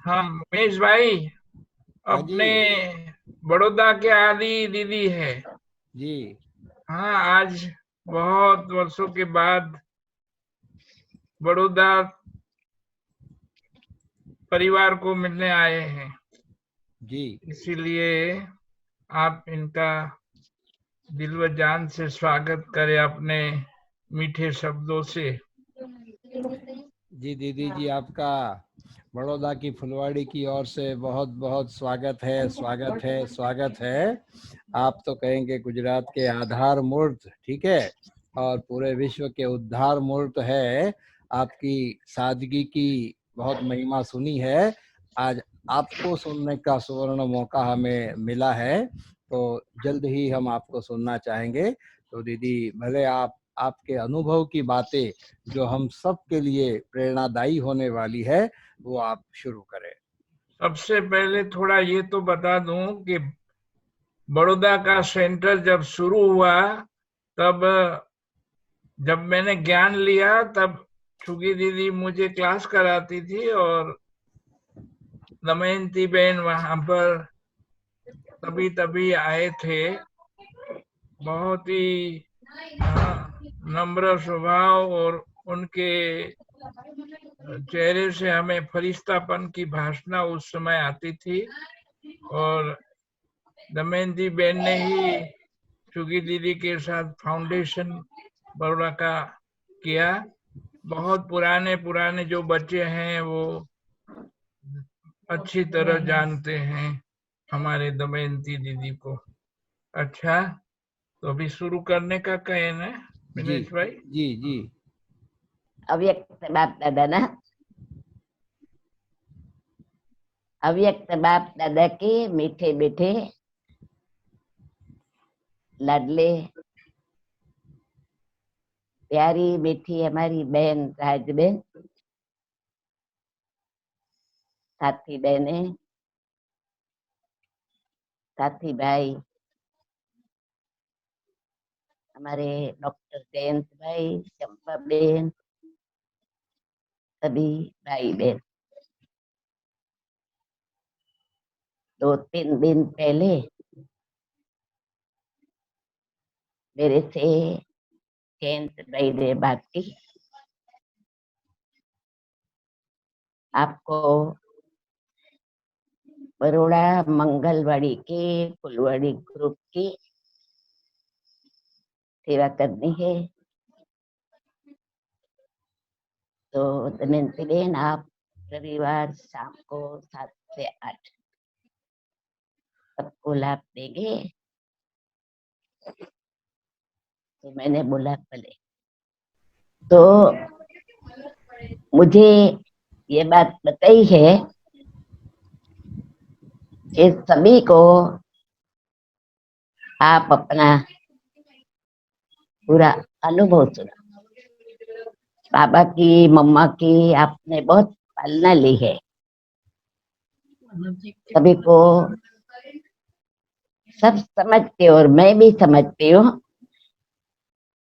हाँ महेश भाई, हाँ जी। अपने बड़ौदा के आदि दीदी है। जी। हाँ, आज बहुत वर्षों के बाद बड़ौदा परिवार को मिलने आए हैं। जी। इसीलिए आप इनका दिल व जान से स्वागत करें अपने मीठे शब्दों से। जी दीदी जी, आपका बड़ौदा की फुलवाड़ी की ओर से बहुत बहुत स्वागत है, स्वागत है, स्वागत है। आप तो कहेंगे गुजरात के आधार मूर्त, ठीक है, और पूरे विश्व के उद्धार मूर्त है। आपकी सादगी की बहुत महिमा सुनी है। आज आपको सुनने का सुवर्ण मौका हमें मिला है, तो जल्द ही हम आपको सुनना चाहेंगे। तो दीदी, भले आप आपके अनुभव की बातें जो हम सब के लिए प्रेरणादायी होने वाली है, वो आप शुरू करें। सबसे पहले थोड़ा ये तो बता दूं कि बड़ौदा का सेंटर जब शुरू हुआ, तब जब मैंने ज्ञान लिया, तब छुगी दीदी मुझे क्लास कराती थी और दमयंती बहन वहां पर तभी तभी आए थे। बहुत ही नम्र स्वभाव, और उनके चेहरे से हमें फरिश्तापन की भाषा उस समय आती थी। और दमयंती बहन ने ही छुगी दीदी के साथ फाउंडेशन बड़ौदा का किया। बहुत पुराने पुराने जो बच्चे हैं वो अच्छी तरह जानते हैं हमारे दमयंती दीदी को। अच्छा, तो अभी शुरू करने का कहें ना जी। मिनेश भाई। जी। जी। अव्यक्त बाप दादा ना, अव्यक्त बाप दादा के मीठे मीठे लाडले प्यारी मीठी हमारी बहन राजबेन, साथी बहने, साथी भाई हमारे डॉक्टर जयंत भाई, चंपा बहन, सभी भाई बहन। 2-3 दिन पहले मेरे से 10th बर्थडे बात की। आपको बड़ौदा मंगलवाड़ी के फुलवाड़ी ग्रुप की सेवा करनी है, तो दमयंती बहन आप रविवार शाम को 7 से 8 सबको लाभ देंगे। तो मैंने बोला भले। तो मुझे ये बात बताई है कि सभी को आप अपना पूरा अनुभव सुना। पापा की, मम्मा की आपने बहुत पालना ली है। सभी को सब समझते, और मैं भी समझती हूँ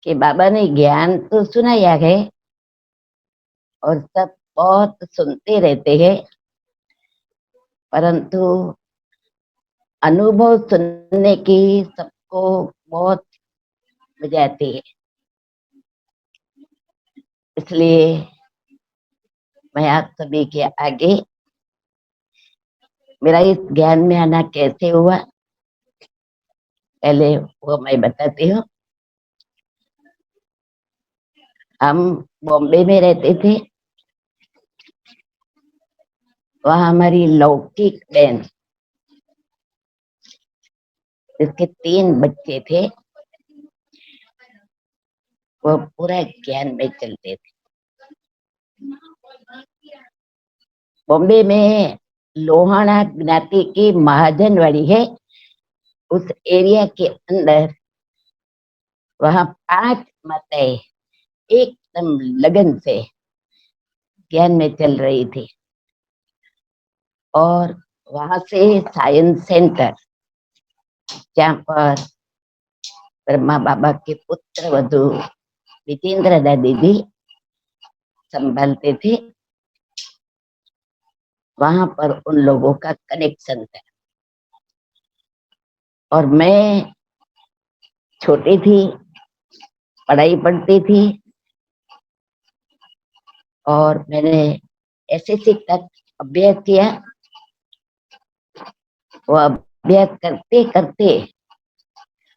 कि बाबा ने ज्ञान तो सुनाया है और सब बहुत सुनते रहते हैं, परंतु अनुभव सुनने की सबको बहुत मजा आती है। इसलिए मैं आप सभी के आगे मेरा इस ज्ञान में आना कैसे हुआ, पहले वो मैं बताती हूँ। हम बॉम्बे में रहते थे। वहाँ हमारी लौकिक बहन, जिसके 3 बच्चे थे, वो पूरा ज्ञान में चलते थे। बॉम्बे में लोहाना ज्ञाति की महाजनवाड़ी है, उस एरिया के अंदर वहाँ 5 माताएं एकदम लगन से ज्ञान में चल रही थी। और वहां से साइंस सेंटर, जहाँ पर ब्रह्मा बाबा के पुत्र वधु विजेंद्र दीदी संभालते थे, वहां पर उन लोगों का कनेक्शन था। और मैं छोटी थी, पढ़ाई पढ़ती थी, और मैंने एसएससी तक अभ्यास किया। वो अभ्यास करते करते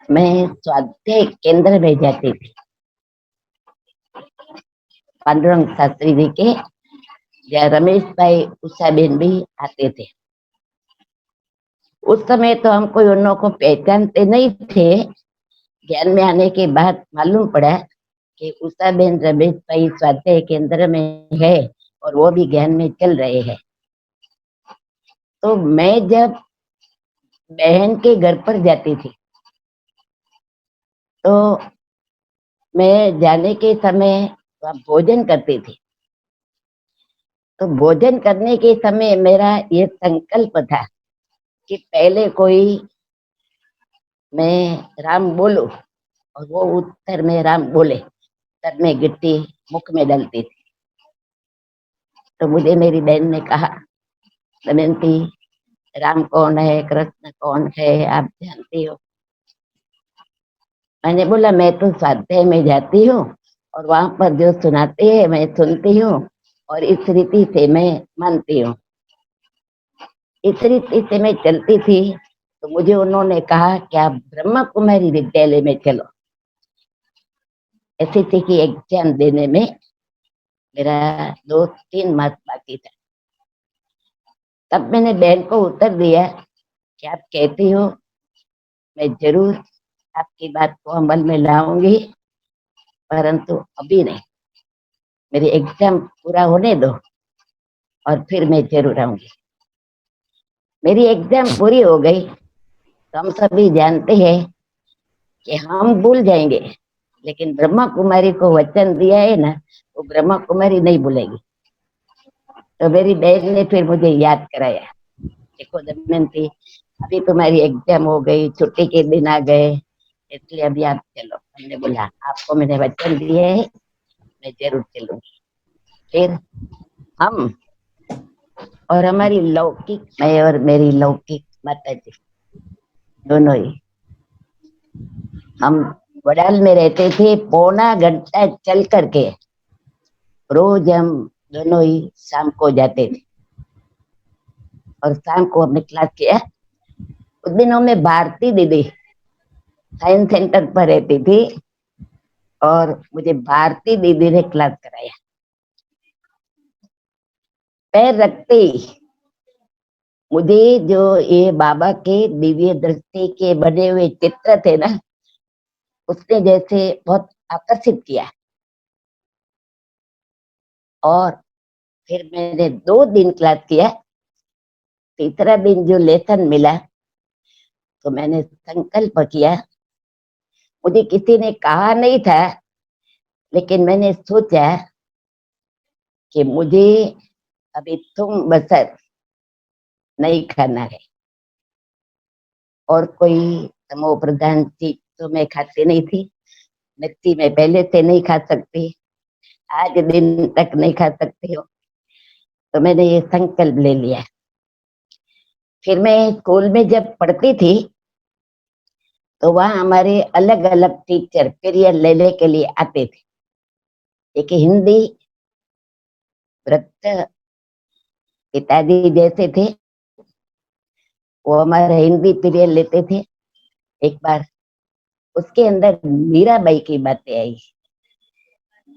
मैं स्वाध्याय केंद्र में जाती थी। पांडुरंग शास्त्री जी के, या रमेश भाई उषाबेन भी आते थे। उस समय तो हम कोई उन लोगों को पहचानते नहीं थे। ज्ञान में आने के बाद मालूम पड़ा कि उषाबेन रमेश भाई स्वाध्याय केंद्र में है और वो भी ज्ञान में चल रहे हैं। तो मैं जब बहन के घर पर जाती थी तो मैं जाने के समय वहाँ भोजन करती थी। तो भोजन करने के समय मेरा ये संकल्प था कि पहले कोई मैं राम बोलूं और वो उत्तर में राम बोले, तब मैं गिट्टी मुख में डालती थी। तो मुझे मेरी बहन ने कहा, दमयंती, राम कौन है, कृष्ण कौन है, आप जानती हो? मैंने बोला, मैं तो स्वाध्याय में जाती हूँ और वहां पर जो सुनाते हैं मैं सुनती हूँ और इस रीति से मैं मानती हूँ। इस रीति से मैं चलती थी। तो मुझे उन्होंने कहा कि आप ब्रह्मा कुमारी विद्यालय में चलो। एसएससी की एग्जाम देने में मेरा 2-3 मास बाकी था। तब मैंने बहन को उत्तर दिया कि आप कहती हो, मैं जरूर आपकी बात को अमल में लाऊंगी, परंतु अभी नहीं, मेरी एग्जाम पूरा होने दो और फिर मैं जरूर आऊंगी। मेरी एग्जाम पूरी हो गई तो हम सभी जानते हैं कि हम भूल जाएंगे, लेकिन ब्रह्मा कुमारी को वचन दिया है ना, वो ब्रह्मा कुमारी नहीं भूलेगी। तो मेरी बहन ने फिर मुझे याद कराया, देखो दमयंती, अभी तुम्हारी एग्जाम हो गई, छुट्टी के दिन आ गए, इसलिए अभी आप चलो। हमने बोला, आपको मैंने वचन दिए है, मैं जरूर चलूंगी। फिर हम और हमारी लौकिक, मैं और मेरी लौकिक माता जी दोनों ही, हम वडाल में रहते थे। 1.25 घंटा चल करके रोज हम दोनों ही शाम को जाते थे। और शाम को हमने क्लास किया। उस दिनों में भारती दीदी साइंस सेंटर पर रहती थी और मुझे भारती दीदी ने क्लास कराया। पैर रखते ही मुझे जो ये बाबा के दिव्य दृष्टि के बने हुए चित्र थे ना, उसने जैसे बहुत आकर्षित किया। और फिर मैंने 2 दिन क्लास किया। तीसरा दिन जो लेसन मिला तो मैंने संकल्प किया। मुझे किसी ने कहा नहीं था, लेकिन मैंने सोचा कि मुझे अभी तुम बसर नहीं खाना है, और कोई तमो प्रधान चीज तो मैं खाती नहीं थी। मिर्ची मैं पहले से नहीं खा सकती, आज दिन तक नहीं खा सकती हूँ। तो मैंने ये संकल्प ले लिया। फिर मैं स्कूल में जब पढ़ती थी तो वहाँ हमारे अलग अलग टीचर पीरियड लेने के लिए आते थे। एक हिंदी व्रत पिताजी जैसे थे, वो हमारा हिंदी पीरियड लेते थे। एक बार उसके अंदर मीराबाई की बातें आई।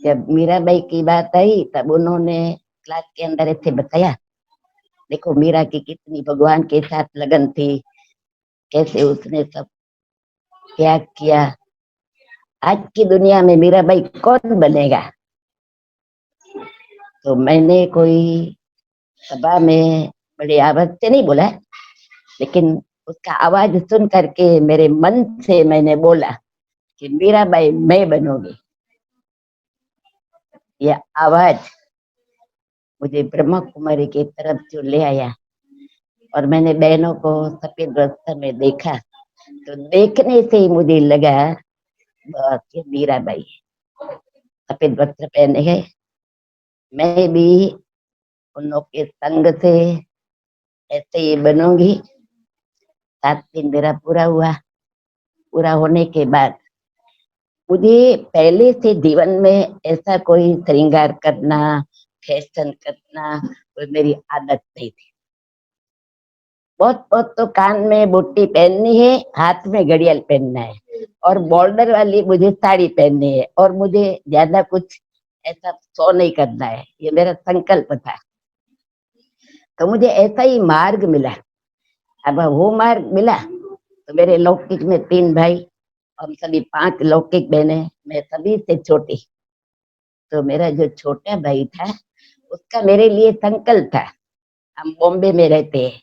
जब मीराबाई की बात आई तब उन्होंने क्लास के अंदर ऐसे बताया, देखो मीरा की कितनी भगवान के साथ लगन थी, कैसे उसने सब त्याग किया। आज की दुनिया में मीराबाई कौन बनेगा? तो मैंने कोई सभा में बड़ी आवाज से नहीं बोला, लेकिन उसका आवाज सुन करके मेरे मन से मैंने बोला कि मीराबाई मैं बनूंगी। यह आवाज मुझे ब्रह्मा कुमारी की तरफ जो ले आया। और मैंने बहनों को सफेद वस्त्र में देखा तो देखने से ही मुझे लगा कि मीराबाई सफेद वस्त्र पहने है। मैं भी उन लोग के संग से ऐसे ही बनूंगी। 7 दिन मेरा पूरा हुआ। पूरा होने के बाद मुझे पहले से जीवन में ऐसा कोई श्रृंगार करना, फैशन करना कोई मेरी आदत नहीं थी। बहुत बहुत तो कान में बुट्टी पहननी है, हाथ में घड़ियाल पहनना है, और बॉर्डर वाली मुझे साड़ी पहननी है, और मुझे ज्यादा कुछ ऐसा शो नहीं करना है। ये मेरा संकल्प था। तो मुझे ऐसा ही मार्ग मिला। अब वो मार्ग मिला तो मेरे लौकिक में 3 भाई, हम सभी 5 लौकिक बहने, मैं सभी से छोटी। तो मेरा जो छोटा भाई था उसका मेरे लिए संकल्प था। हम बॉम्बे में रहते हैं।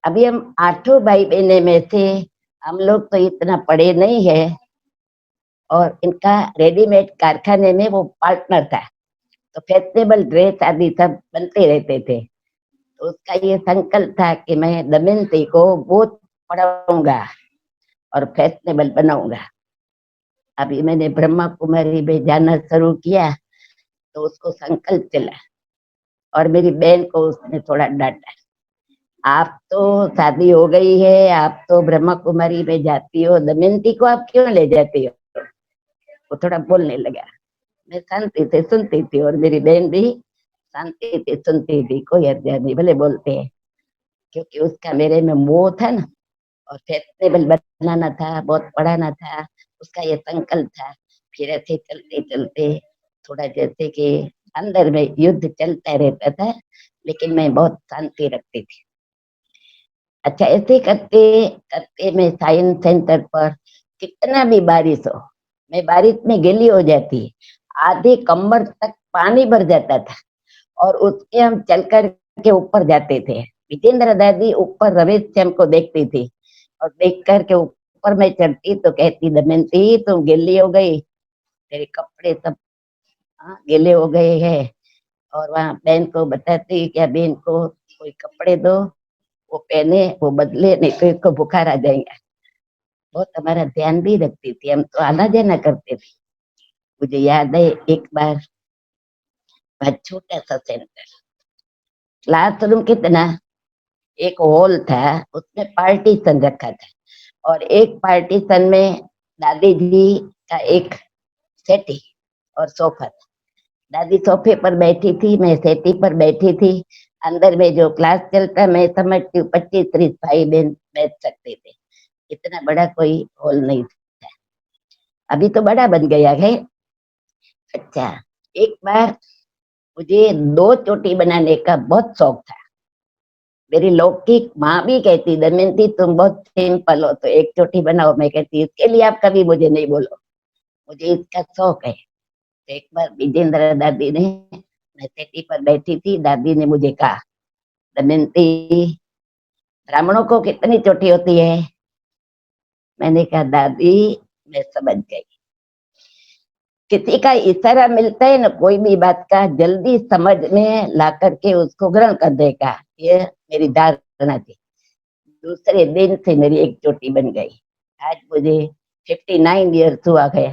अभी हम 8 भाई बहने में से हम लोग तो इतना पढ़े नहीं है, और इनका रेडीमेड कारखाने में वो पार्टनर था। तो फैशनेबल ड्रेस आदि सब बनते रहते थे। तो उसका ये संकल्प था कि मैं दमयंती को बहुत पढ़ाऊंगा और फैशनेबल बनाऊंगा। अभी मैंने ब्रह्मा कुमारी में जाना शुरू किया तो उसको संकल्प चला, और मेरी बहन को उसने थोड़ा डांटा। आप तो शादी हो गई है, आप तो ब्रह्मा कुमारी में जाती हो, दमयंती को आप क्यों ले जाती हो? वो थोड़ा बोलने लगा। मैं शांति से सुनती थी, और मेरी बहन भी शांति से सुनती थी। कोई हत्या नहीं, भले बोलते हैं, क्योंकि उसका मेरे में मोह था ना, और फैशनेबल बनाना था, बहुत पढ़ाना था, उसका ये संकल्प था। फिर ऐसे चलते चलते थोड़ा जैसे कि अंदर में युद्ध चलता रहता था, लेकिन मैं बहुत शांति रखती थी। अच्छा, ऐसे करते करते मैं साइंस सेंटर पर कितना भी बारिश हो, मैं बारिश में गीली हो जाती, आधे कमर तक पानी भर जाता था, और उसके हम चल कर के ऊपर जाते थे। विजेंद्र दादी ऊपर रमेश से हमको देखती थी, और देख कर के ऊपर मैं चढ़ती तो कहती, दमयंती तुम गीली हो गई, तेरे कपड़े सब गीले हो गए हैं। और वहां बहन को बताती, क्या बहन को कोई कपड़े दो, वो पहने, वो बदले, नहीं तो इसको बुखार आ जाएगा। बहुत हमारा ध्यान भी रखती थी। हम तो आना जाना करते थे। मुझे याद है एक बार, छोटा सा सेंटर, क्लासरूम कितना, एक हॉल था, उसमें पार्टीशन रखा था, और एक पार्टीशन में दादी जी का एक सेटी और सोफा था। दादी सोफे पर बैठी थी, मैं सेटी पर बैठी थी। अंदर में जो क्लास चलता, मैं समझती हूँ 25-30 भाई बहन बैठ सकते थे। इतना बड़ा कोई हॉल नहीं था। अभी तो बड़ा बन गया है। अच्छा, एक बार मुझे 2 चोटी बनाने का बहुत शौक था। मेरी लौकिक माँ भी कहती, दमयंती तुम बहुत सिंपल हो, तो 1 चोटी बनाओ। मैं कहती, इसके लिए आप कभी मुझे नहीं बोलो, मुझे इसका शौक है। तो एक बार विजेंद्र दादी ने, मैं सेटी पर बैठी थी, दादी ने मुझे कहा, दमयंती ब्राह्मणों को कितनी चोटी होती है? मैंने कहा, दादी मैं समझ गई। किसी का इशारा मिलता है ना, कोई भी बात का जल्दी समझ में ला करके उसको ग्रहण कर देगा, ये मेरी धारणा थी। दूसरे दिन से मेरी 1 चोटी बन गई। आज मुझे 59 ईयर्स हुआ है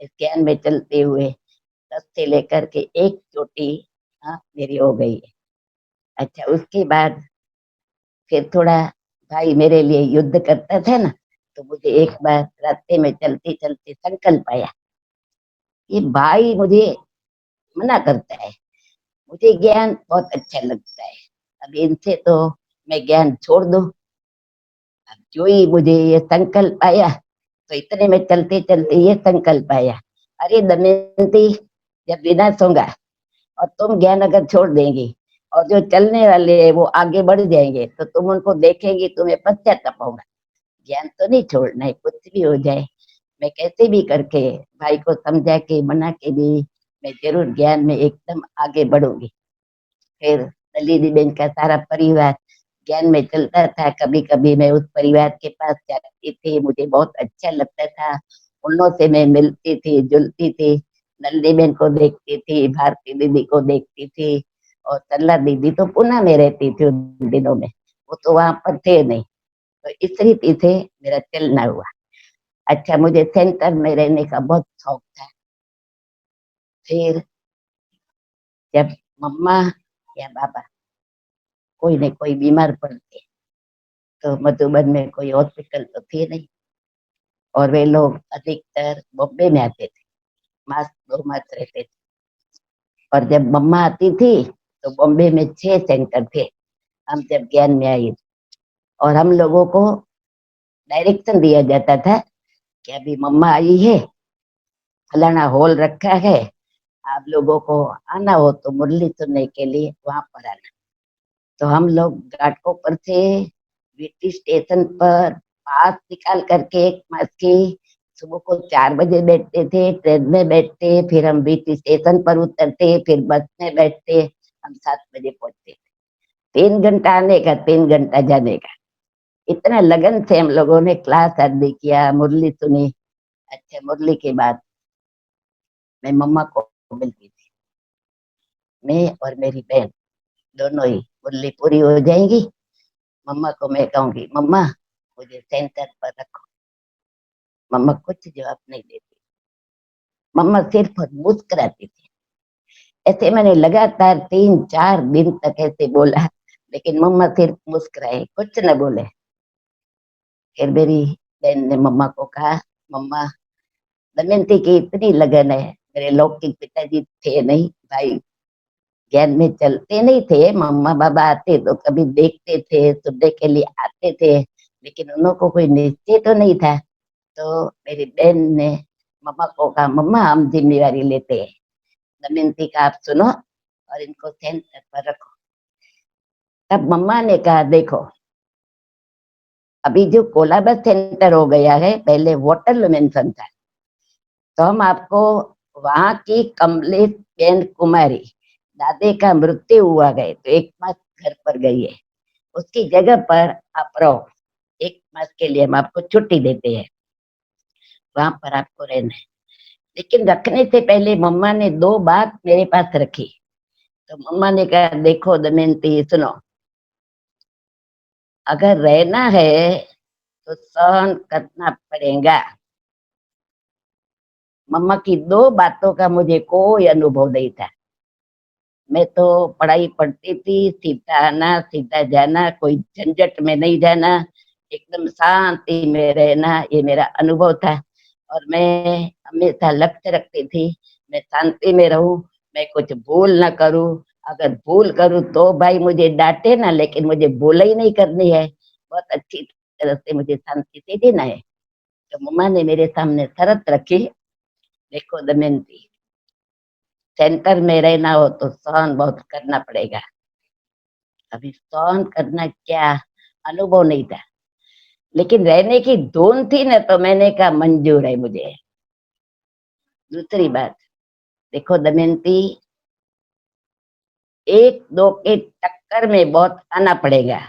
इस ज्ञान में चलते हुए। 10 से लेकर के 1 चोटी मेरी हो गई है। अच्छा, उसके बाद फिर थोड़ा भाई मेरे लिए युद्ध करता था ना, तो मुझे एक बार रास्ते में चलते चलते संकल्प आया, ये भाई मुझे मना करता है, मुझे ज्ञान बहुत अच्छा लगता है, अब इनसे तो मैं ज्ञान छोड़ दूं। अब जो ही मुझे ये संकल्प आया, तो इतने में चलते चलते ये संकल्प आया, अरे दमयंती जब विनाश होगा और तुम ज्ञान अगर छोड़ देंगी, और जो चलने वाले हैं वो आगे बढ़ जाएंगे, तो तुम उनको देखेंगी, तुम्हें पश्चाताप होगा। ज्ञान तो नहीं छोड़ना है, कुछ भी हो जाए। मैं कैसे भी करके भाई को समझा के मना के भी मैं जरूर ज्ञान में एकदम आगे बढ़ूंगी। फिर दीदी बहन का सारा परिवार ज्ञान में चलता था। कभी कभी मैं उस परिवार के पास जाती थी, मुझे बहुत अच्छा लगता था। उन लोगों से मैं मिलती थी, जुलती थी। नंदी बहन को देखती थी, भारती दीदी को देखती थी, और सरला दीदी तो पुणे में रहती थी उन दिनों में, वो तो वहां पर थे नहीं। तो इस रीति से मेरा चलना हुआ। अच्छा, मुझे सेंटर में रहने का बहुत शौक था। फिर जब मम्मा या पापा कोई न कोई बीमार पड़ते, तो मधुबन में कोई हॉस्पिटल तो थे नहीं, और वे लोग अधिकतर बॉम्बे में आते थे, मास 2 मास रहते थे। और जब मम्मा आती थी तो बॉम्बे में 6 सेंटर थे। हम जब ज्ञान में आई और हम लोगों को डायरेक्शन दिया जाता था कि अभी मम्मा आई है, फलाना हॉल रखा है, आप लोगों को आना हो तो मुरली सुनने के लिए वहां पर आना। तो हम लोग घाटकोपर से वीटी स्टेशन पर पास निकाल करके एक मास की सुबह को 4 बजे बैठते थे, ट्रेन में बैठते, फिर हम वीटी स्टेशन पर उतरते, फिर बस में बैठते, हम 7 बजे पहुंचते। 3 घंटा आने का, 3 घंटा जाने का, इतना लगन से हम लोगों ने क्लास अटेंड किया, मुरली सुनी। अच्छा, मुरली के बाद मैं मम्मा को मिलती थी, मैं और मेरी बहन दोनों ही, मुरली पूरी हो जाएगी, मम्मा को मैं कहूंगी मम्मा मुझे सेंटर पर रखो। मम्मा कुछ जवाब नहीं देती, मम्मा सिर्फ मुस्कुराती थी। ऐसे मैंने लगातार 3-4 दिन तक ऐसे बोला, लेकिन मम्मा सिर्फ मुस्कुराए, कुछ न बोले। फिर मेरी बहन ने मम्मा को कहा, मम्मा दमयंती की इतनी लगन है, मेरे लौकिक पिताजी थे नहीं, भाई ज्ञान में चलते नहीं थे, मम्मा बाबा आते तो कभी देखते थे, सुनने के लिए आते थे, लेकिन उनको कोई निश्चय तो नहीं था। तो मेरी बहन ने मम्मा को कहा, मम्मा हम जिम्मेवारी लेते हैं, दमयंती का आप सुनो और इनको सेंटर पर रखो। तब मम्मा ने कहा, देखो अभी जो कोलाबा सेंटर हो गया है, पहले वाटरलू मेंशन था, तो हम आपको वहां की कमलेश बेन कुमारी दादे का मृत्यु हुआ गए तो 1 मास घर पर गई है, उसकी जगह पर आप रहो, 1 मास के लिए हम आपको छुट्टी देते हैं, वहां पर आपको रहना है। लेकिन रखने से पहले मम्मा ने 2 बात मेरे पास रखी। तो मम्मा ने कहा, देखो दमयंती सुनो, अगर रहना है तो सहन करना पड़ेगा। मम्मा की 2 बातों का मुझे कोई अनुभव नहीं था। मैं तो पढ़ाई पढ़ती थी, सीधा आना सीधा जाना, कोई झंझट में नहीं जाना, एकदम शांति में रहना, ये मेरा अनुभव था। और मैं हमेशा लक्ष्य रखती थी, मैं शांति में रहूं, मैं कुछ भूल ना करूं, अगर भूल करूं तो भाई मुझे डांटे ना, लेकिन मुझे भूल ही नहीं करनी है, बहुत अच्छी तरह से मुझे शांति से जीना है। तो मम्मा ने मेरे सामने शर्त रखी, देखो दमयंती, सेंटर में रहना हो तो सहन बहुत करना पड़ेगा। अभी सहन करना क्या, अनुभव नहीं था, लेकिन रहने की धुन थी ना, तो मैंने कहा मंजूर है मुझे। दूसरी बात, देखो दमयंती, 1-2 के टक्कर में बहुत आना पड़ेगा।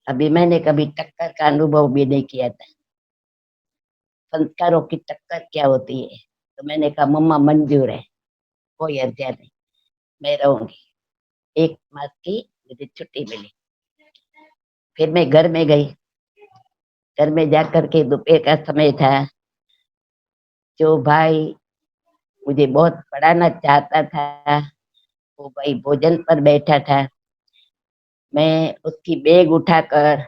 अभी मैंने कभी टक्कर का अनुभव भी नहीं किया था, संस्कारों की टक्कर क्या होती है। तो मैंने कहा मम्मा मंजूर है, कोई हर्जा नहीं, मैं रहूंगी। 1 मास की मुझे छुट्टी मिली, फिर मैं घर में गई। घर में जाकर के दोपहर का समय था, जो भाई मुझे बहुत पढ़ाना चाहता था वो भाई भोजन पर बैठा था। मैं उसकी बैग उठाकर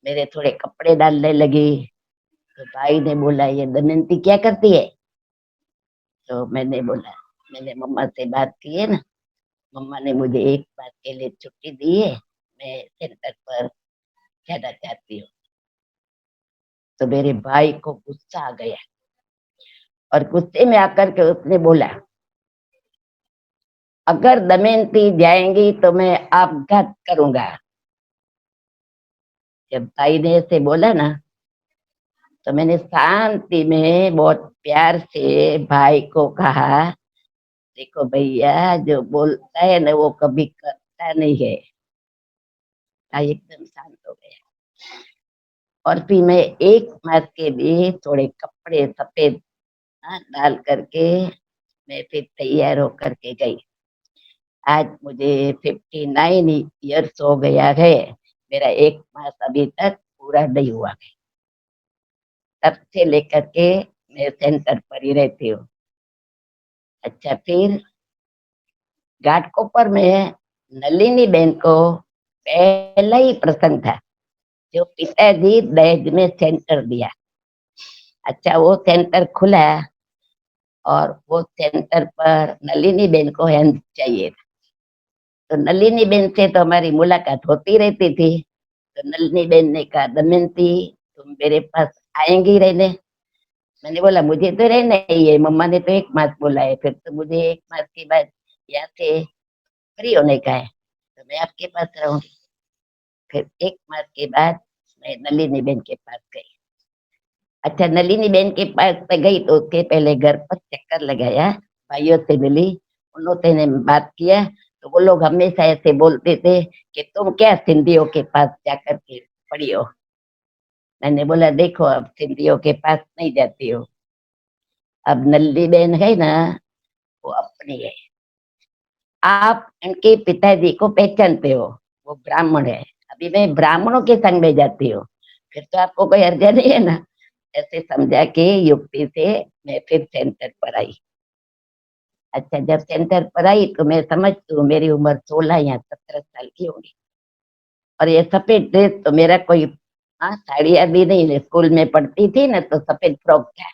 मेरे थोड़े कपड़े डालने लगी, तो भाई ने बोला, ये दमयंती क्या करती है? तो मैंने बोला, मैंने मम्मा से बात की है ना, मम्मा ने मुझे 1 मास के लिए छुट्टी दी है, मैं सेंटर पर जाना चाहती हूँ। तो मेरे भाई को गुस्सा आ गया, और गुस्से में आकर के उसने बोला, अगर दमयंती जाएंगी तो मैं आपघात करूंगा। जब भाई ने ऐसे बोला ना, तो मैंने शांति में बहुत प्यार से भाई को कहा, देखो भैया, जो बोलता है ना वो कभी करता नहीं है। भाई एकदम शांत हो गया, और फिर मैं 1 मास के लिए थोड़े कपड़े सफेद डाल करके मैं फिर तैयार होकर के गई। आज मुझे 59 ईयर्स हो गया है, मेरा 1 मास अभी तक पूरा नहीं हुआ है। तब से लेकर के मैं सेंटर पर ही रहती हूँ। अच्छा, फिर घाटकोपर में नलिनी बहन को पहला ही प्रसंग था जो पिताजी दहेज में सेंटर दिया। अच्छा, वो सेंटर खुला और वो सेंटर पर नलिनी बहन को हेल्प चाहिए था। तो नलिनी बहन से तो हमारी मुलाकात होती रहती थी। तो नलिनी बहन ने कहा, दमयंती तुम मेरे पास आएंगी रहने? मैंने बोला मुझे तो रहना ही है, मम्मा ने तो 1 मास बोला है, फिर तो मुझे 1 मास के बाद यहाँ से फ्री होने का है, तो मैं आपके पास रहूंगी। फिर 1 मास के बाद मैं नलिनी बहन के पास गई। अच्छा, नलिनी बहन के पास पे गई तो उसके पहले घर पर चक्कर लगाया, भाइयों से मिली, उन्होंने ने बात किया। तो वो लोग हमेशा ऐसे बोलते थे कि तुम क्या सिंधियों के पास जाकर के पड़ी हो। मैंने बोला देखो अब सिंधियों के पास नहीं जाती हो, अब नलिनी बहन है ना वो अपनी है। आप इनके पिताजी को पहचानते हो, वो ब्राह्मण है, अभी मैं ब्राह्मणों के संग में जाती हूँ, फिर तो आपको कोई अर्जा नहीं है ना। ऐसे समझा के युक्ति से मैं फिर सेंटर पर आई। अच्छा, जब सेंटर पर आई तो मैं समझती हूँ मेरी उम्र 16 या 17 साल की होगी। और ये सफेद ड्रेस तो मेरा कोई, हाँ साड़ियाँ भी नहीं, स्कूल में पढ़ती थी ना तो सफेद फ्रॉक था,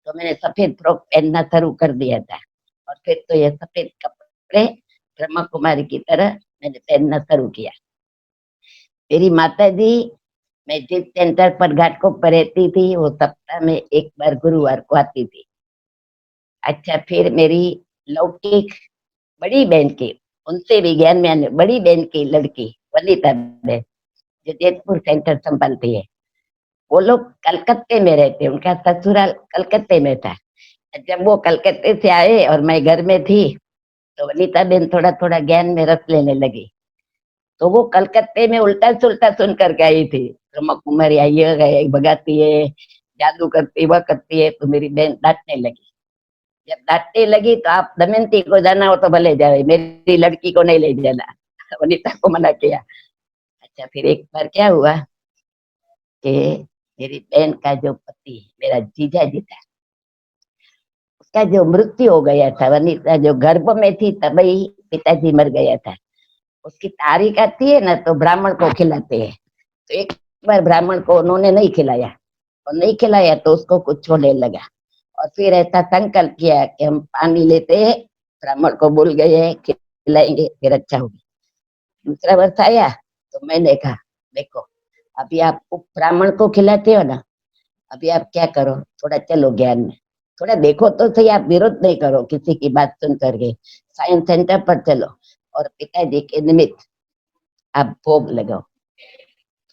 तो मैंने सफेद फ्रॉक पहनना शुरू कर दिया था। और फिर तो ये सफेद कपड़े ब्रह्मा कुमारी की तरह मैंने पहनना शुरू किया। मेरी माता जी, मैं जिस सेंटर पर घाटकोप पर रहती थी वो सप्ताह में 1 बार गुरुवार को आती थी। अच्छा, फिर मेरी लौकिक बड़ी बहन की, उनसे भी ज्ञान में आने बड़ी बहन की लड़की वनिता बहन जो जयपुर सेंटर संभालती है, वो लोग कलकत्ते में रहते, उनका ससुराल कलकत्ते में था। जब वो कलकत्ते से आए और मैं घर में थी तो वनिता बहन थोड़ा थोड़ा ज्ञान में रस लेने लगी। तो वो कलकत्ते में उल्टा सुल्टा सुन करके आई थी, ब्रह्मा कुमारी आई है, भगाती है, जादू करती, वह करती है। तो मेरी बहन डांटने लगी। जब डांटने लगी तो आप दमयंती को जाना हो तो भले जाए, मेरी लड़की को नहीं ले जाना। वनिता को मना किया। अच्छा, फिर एक बार क्या हुआ कि मेरी बहन का जो पति मेरा जीजा जी था, उसका जो मृत्यु हो गया था, वनिता जो गर्भ में थी तभी पिताजी मर गया था। उसकी तारीख आती है ना तो ब्राह्मण को खिलाते हैं। तो एक बार ब्राह्मण को उन्होंने नहीं खिलाया, और नहीं खिलाया तो उसको कुछ होने लगा। और फिर ऐसा संकल्प किया कि हम पानी लेते हैं, ब्राह्मण को भूल गए खिलाएंगे फिर अच्छा होगा। दूसरा वर्ष आया तो मैंने कहा देखो, अभी आप ब्राह्मण को खिलाते हो ना, अभी आप क्या करो, थोड़ा चलो ज्ञान में, थोड़ा देखो तो सही, आप विरोध नहीं करो किसी की बात सुन करके, साइंस सेंटर पर चलो और पिताजी के निमित्त आप भोग लगाओ।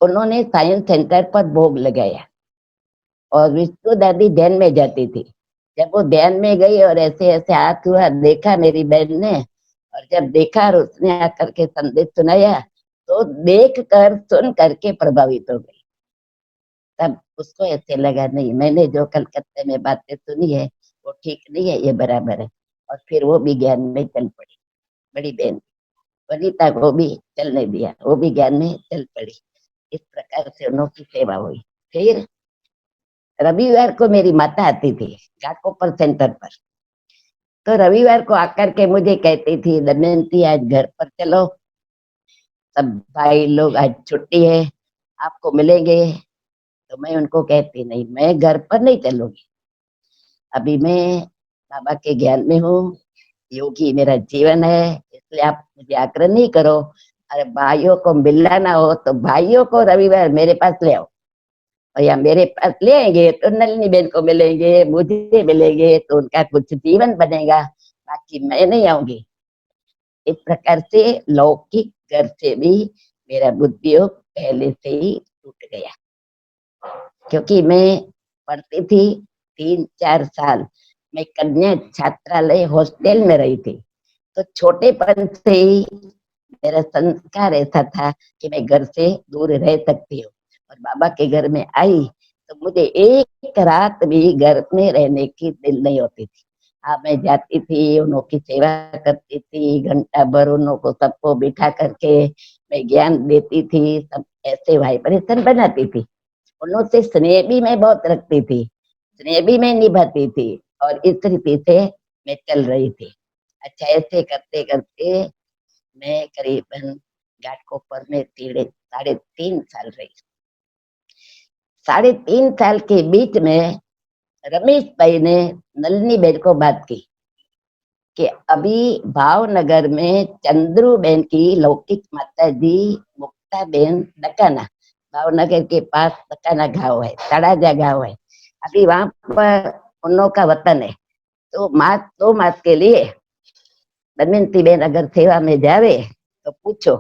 उन्होंने साइंस सेंटर पर भोग लगाया और विष्णु दादी ध्यान में जाती थी। जब वो ध्यान में गई और ऐसे ऐसे हाथ हुआ, देखा मेरी बहन ने, और जब देखा और उसने आकर के संदेश सुनाया तो देख कर सुन करके प्रभावित हो गई। तब उसको ऐसे लगा नहीं, मैंने जो कलकत्ते में बातें सुनी है वो ठीक नहीं है, ये बराबर है। और फिर वो भी ज्ञान में चल पड़ी। बड़ी बहन वनिता को भी चलने दिया, वो भी ज्ञान में चल पड़ी। इस प्रकार से उन्होंने सेवा हुई। फिर रविवार को मेरी माता आती थी घाटकोपर सेंटर पर। तो रविवार को आकर के मुझे कहती थी, दमयंती आज घर पर चलो, सब भाई लोग आज छुट्टी है, आपको मिलेंगे। तो मैं उनको कहती नहीं, मैं घर पर नहीं चलूंगी, अभी मैं बाबा के ज्ञान में हूँ, योगी मेरा जीवन है, इसलिए आप मुझे आग्रह नहीं करो। अरे भाइयों को मिलाना हो तो भाइयों को रविवार मेरे पास ले आओ, और या मेरे पास ले आएंगे तो नलिनी बहन को मिलेंगे, मुझे मिलेंगे, तो उनका कुछ जीवन बनेगा, बाकी मैं नहीं आऊंगी। इस प्रकार से लौकिक घर से भी मेरा बुद्धियोग पहले से ही टूट गया। क्योंकि मैं पढ़ती थी 3-4 साल, मैं कन्या छात्रालय हॉस्टल में रही थी। तो छोटेपन से ही मेरा संस्कार ऐसा था कि मैं घर से दूर रह सकती हूँ। और बाबा के घर में आई तो मुझे एक रात भी घर में रहने की दिल नहीं होती थी। हाँ, मैं जाती थी, उन्हों की सेवा करती थी, घंटा भर उन्हों को सबको बिठा करके मैं ज्ञान देती थी, सब ऐसे वाइब्रेशन बनाती थी। उन्हों से स्नेह भी मैं बहुत रखती थी, स्नेह भी मैं निभाती थी, और इस रीति से मैं चल रही थी। अच्छा, ऐसे करते करते मैं करीबन घाटकोपर में 3.5 साल रही। 3.5 साल के बीच में रमेश भाई ने नलिनी बहन को बात की कि अभी भावनगर में चंद्रू बहन की लौकिक माता जी मुक्ता बहन डकाना, भावनगर के पास डकाना गांव है, तड़ाजा गांव है, अभी वहां पर उन का वतन है। तो मास 2 मास के लिए दमयंती बहन अगर सेवा में जावे तो पूछो,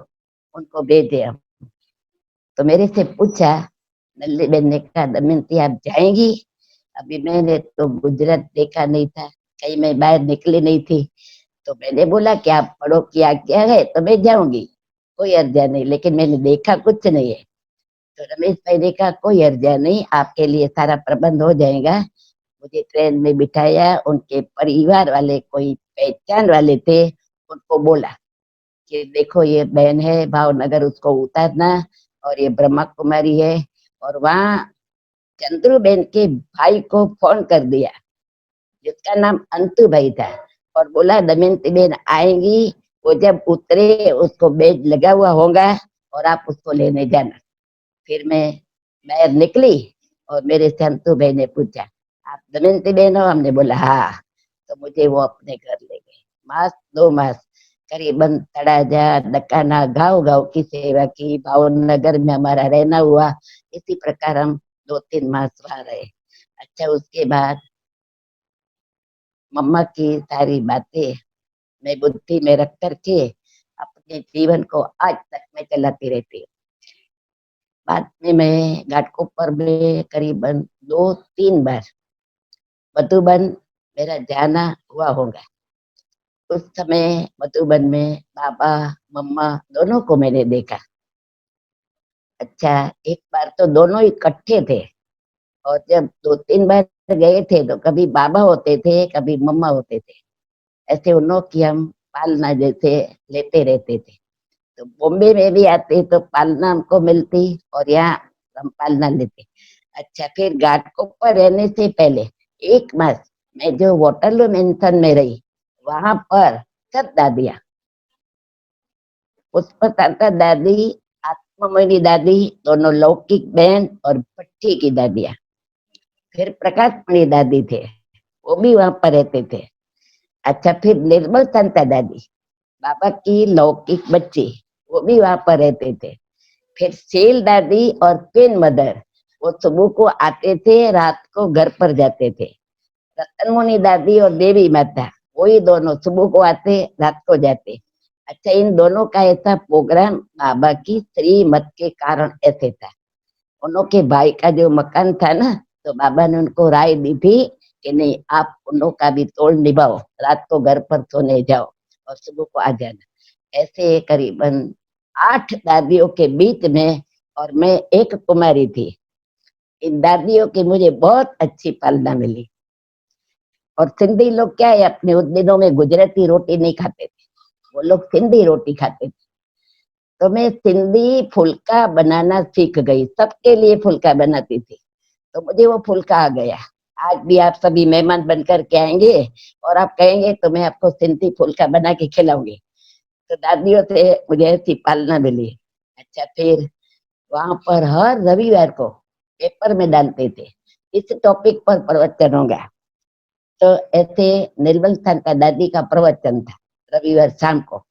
उनको भेजे हम। तो मेरे से पूछा, नल्ली बहन ने कहा दमयंती आप जाएंगी? अभी मैंने तो गुजरात देखा नहीं था, कहीं मैं बाहर निकली नहीं थी। तो मैंने बोला कि आप पढ़ो क्या क्या है तो मैं जाऊंगी, कोई अर्जा नहीं, लेकिन मैंने देखा कुछ नहीं है। तो रमेश भाई ने कहा कोई अर्जा नहीं, आपके लिए सारा प्रबंध हो जाएगा। मुझे ट्रेन में बिठाया, उनके परिवार वाले कोई पहचान वाले थे, उनको बोला कि देखो ये बहन है भावनगर, उसको उतारना, और ये ब्रह्मा कुमारी है। और वहाँ चंद्रू बहन के भाई को फोन कर दिया, जिसका नाम अंतु भाई था, और बोला दमयंती बहन आएंगी, वो जब उतरे उसको बेज लगा हुआ होगा और आप उसको लेने जाना। फिर मैं बाहर निकली और मेरे से अंतु भाई ने पूछा आप दमयंती बहन हो? हमने बोला हाँ। तो मुझे वो अपने घर ले गए। मास 2 मास करीबन तड़ाजा डकाना गाँव गाँव की सेवा की, भावनगर में हमारा रहना हुआ। इसी प्रकार हम 2-3 मास वहां रहे। अच्छा, उसके बाद मम्मा की सारी बातें मैं बुद्धि में रख करके अपने जीवन को आज तक मैं चलाती रहती हूँ। बाद में मैं घाटकोपर में करीबन 2-3 बार मधुबन मेरा जाना हुआ होगा। उस समय मधुबन में बाबा मम्मा दोनों को मैंने देखा। अच्छा, एक बार तो दोनों इकट्ठे थे, और जब 2-3 बार गए थे तो कभी बाबा होते थे कभी मम्मा होते थे। ऐसे उन्हों की हम पालना जैसे लेते रहते थे। तो बॉम्बे में भी आते तो पालना हमको मिलती, और यहाँ हम पालना लेते। अच्छा, फिर घाटकोपर रहने से पहले 1 मास मैं जो वाटरलू मेंशन में रही, वहां पर सब दादियाँ, पुष्पलता दादी, आत्मामयी दादी, दोनों लौकिक बहन और भट्टी की दादियाँ, फिर प्रकाश मणि दादी थे, वो भी वहां पर रहते थे। अच्छा, फिर निर्मल संता दादी, बाबा की लौकिक बच्ची, वो भी वहां पर रहते थे। फिर सेल दादी और पेन मदर, वो सुबह को आते थे, रात को घर पर जाते थे। रतन मुनि दादी और देवी माता, वही दोनों सुबह को आते रात को जाते। अच्छा, इन दोनों का ऐसा प्रोग्राम बाबा की श्रीमत के कारण ऐसे था। उनके भाई का जो मकान था ना, तो बाबा ने उनको राय दी थी कि नहीं, आप उन का भी तोड़ निभाओ, रात को घर पर सोने जाओ और सुबह को आ जाना। ऐसे करीबन 8 दादियों के बीच में, और मैं एक कुमारी थी। इन दादियों की मुझे बहुत अच्छी पालना मिली। और सिंधी लोग क्या है, अपने उस दिनों में गुजराती रोटी नहीं खाते थे, वो लोग सिंधी रोटी खाते थे। तो मैं सिंधी फुल्का बनाना सीख गई, सबके लिए फुल्का बनाती थी। तो मुझे वो फुल्का आ गया। आज भी आप सभी मेहमान बनकर के आएंगे और आप कहेंगे तो मैं आपको सिंधी फुल्का बना के खिलाऊंगी। तो दादियों से मुझे ऐसी पालना मिली। अच्छा, फिर वहां पर हर रविवार को पेपर में डालते थे इस टॉपिक पर प्रवचन होगा। तो ऐसे निर्मल संता दादी का प्रवचन था रविवार शाम को।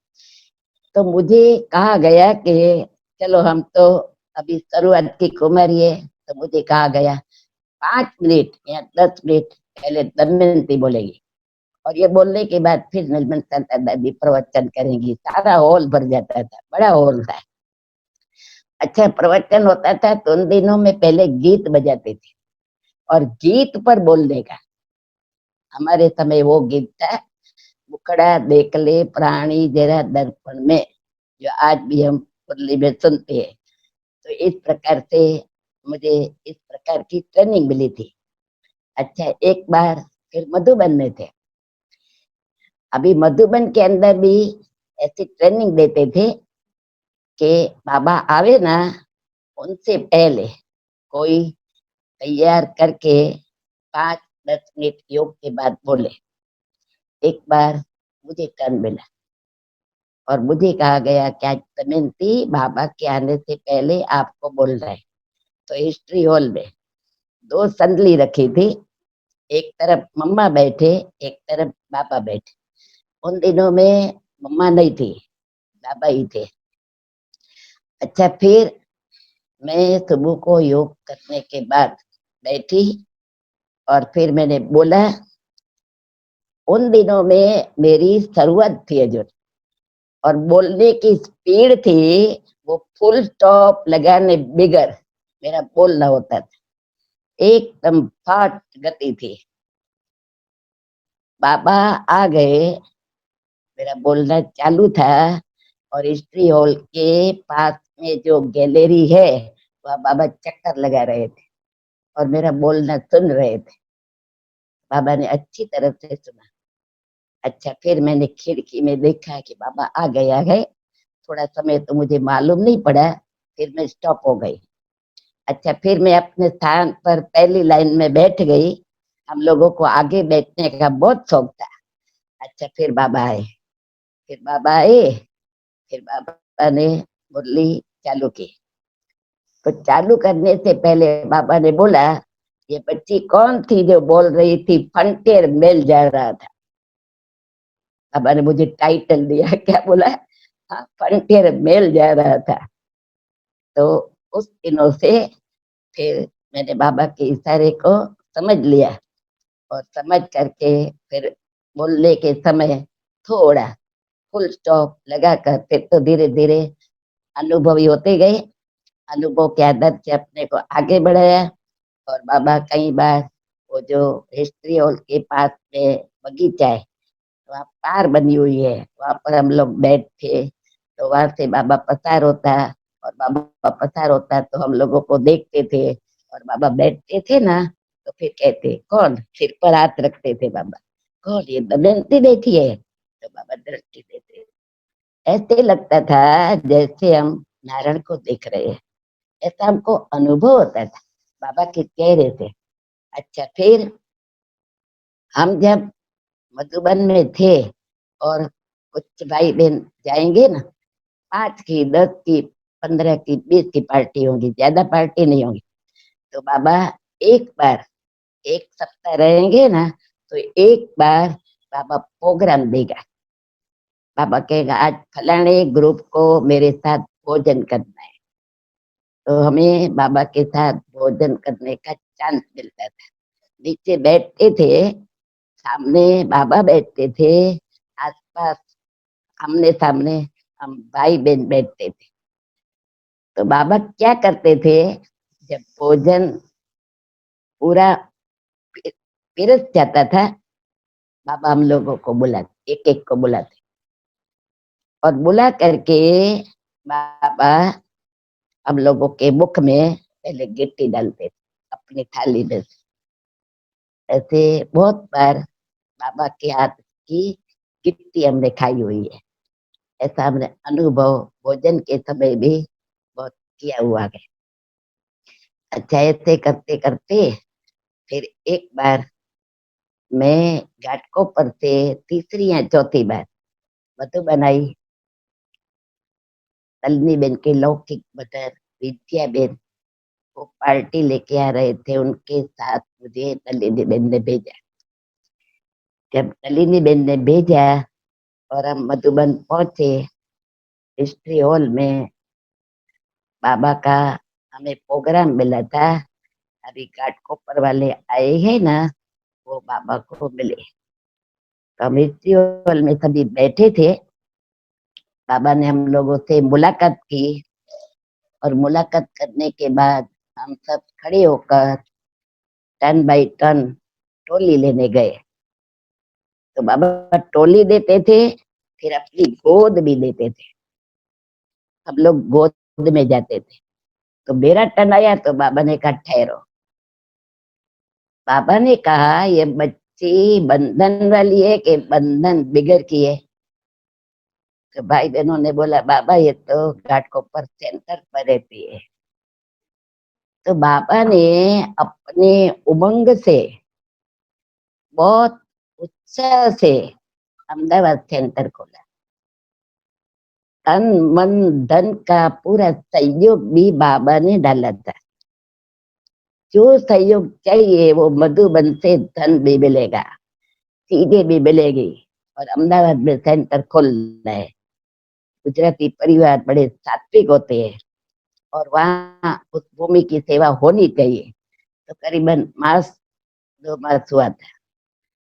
तो मुझे कहा गया कि चलो, हम तो अभी शुरुआत की कुमारी है, तो मुझे कहा गया 5 मिनट या 10 मिनट पहले दमयंती बोलेगी, और ये बोलने के बाद फिर निर्मल संता दादी प्रवचन करेंगी। सारा हॉल भर जाता था, बड़ा हॉल था। अच्छा, प्रवचन होता था तो उन दिनों में पहले गीत बजाते थे, और गीत पर बोलने का हमारे समय वो गीत था, मुखड़ा देख ले प्राणी जरा दर्पण में, जो आज भी हम मुरली में सुनते हैं। तो इस प्रकार से मुझे इस प्रकार की ट्रेनिंग मिली थी। अच्छा, एक बार फिर मधुबन में थे। अभी मधुबन के अंदर भी ऐसी ट्रेनिंग देते थे कि बाबा आवे ना, उनसे पहले कोई तैयार करके 5-10 मिनट योग के बाद बोले। एक बार मुझे टर्न मिला, और मुझे कहा गया क्या दमयंती बाबा के आने से पहले आपको बोल रहे हैं। तो हिस्ट्री हॉल में दो संदली रखी थी, एक तरफ मम्मा बैठे, एक तरफ बाबा बैठे। उन दिनों में मम्मा नहीं थी, बाबा ही थे। अच्छा, फिर मैं सुबह को योग करने के बाद बैठी और फिर मैंने बोला। उन दिनों में मेरी शुरुआत थी जो, और बोलने की स्पीड थी वो फुल स्टॉप लगाने बिगर मेरा बोलना होता था, एकदम फाट गति थी। बाबा आ गए, मेरा बोलना चालू था, और हिस्ट्री हॉल के पास में जो गैलरी है वह बाबा चक्कर लगा रहे थे और मेरा बोलना सुन रहे थे। बाबा ने अच्छी तरह से सुना। अच्छा, फिर मैंने खिड़की में देखा कि बाबा आ गए। थोड़ा समय तो मुझे मालूम नहीं पड़ा, फिर मैं स्टॉप हो गई। अच्छा, फिर मैं अपने स्थान पर पहली लाइन में बैठ गई। हम लोगों को आगे बैठने का बहुत शौक था। अच्छा, फिर बाबा आए, फिर बाबा ने मुरली चालू की। तो चालू करने से पहले बाबा ने बोला, ये बच्ची कौन थी जो बोल रही थी फंटेर मेल जा रहा था। बाबा ने मुझे टाइटल दिया, क्या बोला? हाँ, फंटेर मेल जा रहा था। तो उस दिनों से फिर मैंने बाबा के इशारे को समझ लिया, और समझ करके फिर बोलने के समय थोड़ा फुल स्टॉप लगाकर फिर तो धीरे धीरे अनुभवी होते गए। अनुभव के आदत से अपने को आगे बढ़ाया। और बाबा कई बार वो जो हिस्ट्री हॉल के पास में बगीचा है, वहाँ पार बनी हुई है, वहां पर हम लोग बैठे तो वहां से बाबा पसार होता, और बाबा पसार होता तो हम लोगों को देखते थे। और बाबा बैठते थे ना, तो फिर कहते कौन, सिर पर हाथ रखते थे बाबा, कौन ये दमयंती बैठी है? तो बाबा दृष्टि देते। ऐसे लगता था जैसे हम नारायण को देख रहे हैं, ऐसा हमको अनुभव होता था बाबा के चेहरे से। अच्छा, फिर हम जब मधुबन में थे और कुछ भाई बहन जाएंगे ना, 5 की, 10 की, 15 की, 20 की पार्टी होगी, ज्यादा पार्टी नहीं होगी। तो बाबा एक बार, एक सप्ताह रहेंगे ना, तो एक बार बाबा प्रोग्राम देगा। बाबा कहेगा आज फलाने ग्रुप को मेरे साथ भोजन करना है। तो हमें बाबा के साथ भोजन करने का चांस मिलता था। नीचे बैठते थे, सामने बाबा बैठते थे, आसपास आमने सामने हम भाई बहन बैठते थे। तो बाबा क्या करते थे, जब भोजन पूरा पिरस जाता था, बाबा हम लोगों को बुलाते, एक एक को बुलाते, और बुला करके बाबा हम लोगों के मुख में पहले गिट्टी डालते थे अपनी थाली में से। ऐसे बहुत बार बाबा के हाथ की गिट्टी हमने खाई हुई है। ऐसा हमने अनुभव भोजन के समय भी बहुत किया हुआ है। अच्छा, ऐसे करते करते फिर एक बार मैं घाटकोपर से तीसरी या चौथी बार मधुबन आई। नलिनी बेन के लौकिक बटर, विद्या बेन वो पार्टी लेके आ रहे थे, उनके साथ मुझे नलिनी बेन ने भेजा। जब नलिनी बेन ने भेजा और हम मधुबन पहुंचे, हिस्ट्री हॉल में बाबा का हमें प्रोग्राम मिला था। अभी घाटकोपर वाले आए हैं ना, वो बाबा को मिले। तो हम हिस्ट्री हॉल में सभी बैठे थे। बाबा ने हम लोगों से मुलाकात की, और मुलाकात करने के बाद हम सब खड़े होकर टर्न बाई टर्न टोली लेने गए। तो बाबा टोली देते थे, फिर अपनी गोद भी देते थे। हम लोग गोद में जाते थे। तो मेरा टर्न आया तो बाबा ने कहा ठहरो। बाबा ने कहा ये बच्ची बंधन वाली है कि बंधन बिगड़ की है? तो भाई बहनों ने बोला बाबा ये तो घाटकोपर सेंटर पर रहती है। तो बाबा ने अपने उमंग से, बहुत उत्साह से अहमदाबाद सेंटर खोला। तन मन धन का पूरा सहयोग भी बाबा ने डाला था। जो सहयोग चाहिए वो मधुबन से धन भी मिलेगा, चीजें भी मिलेगी। और अहमदाबाद में सेंटर खोल रहे हैं। गुजराती परिवार बड़े सात्विक होते हैं और वहाँ उस भूमि की सेवा होनी चाहिए। तो करीबन मास 2 मास हुआ था।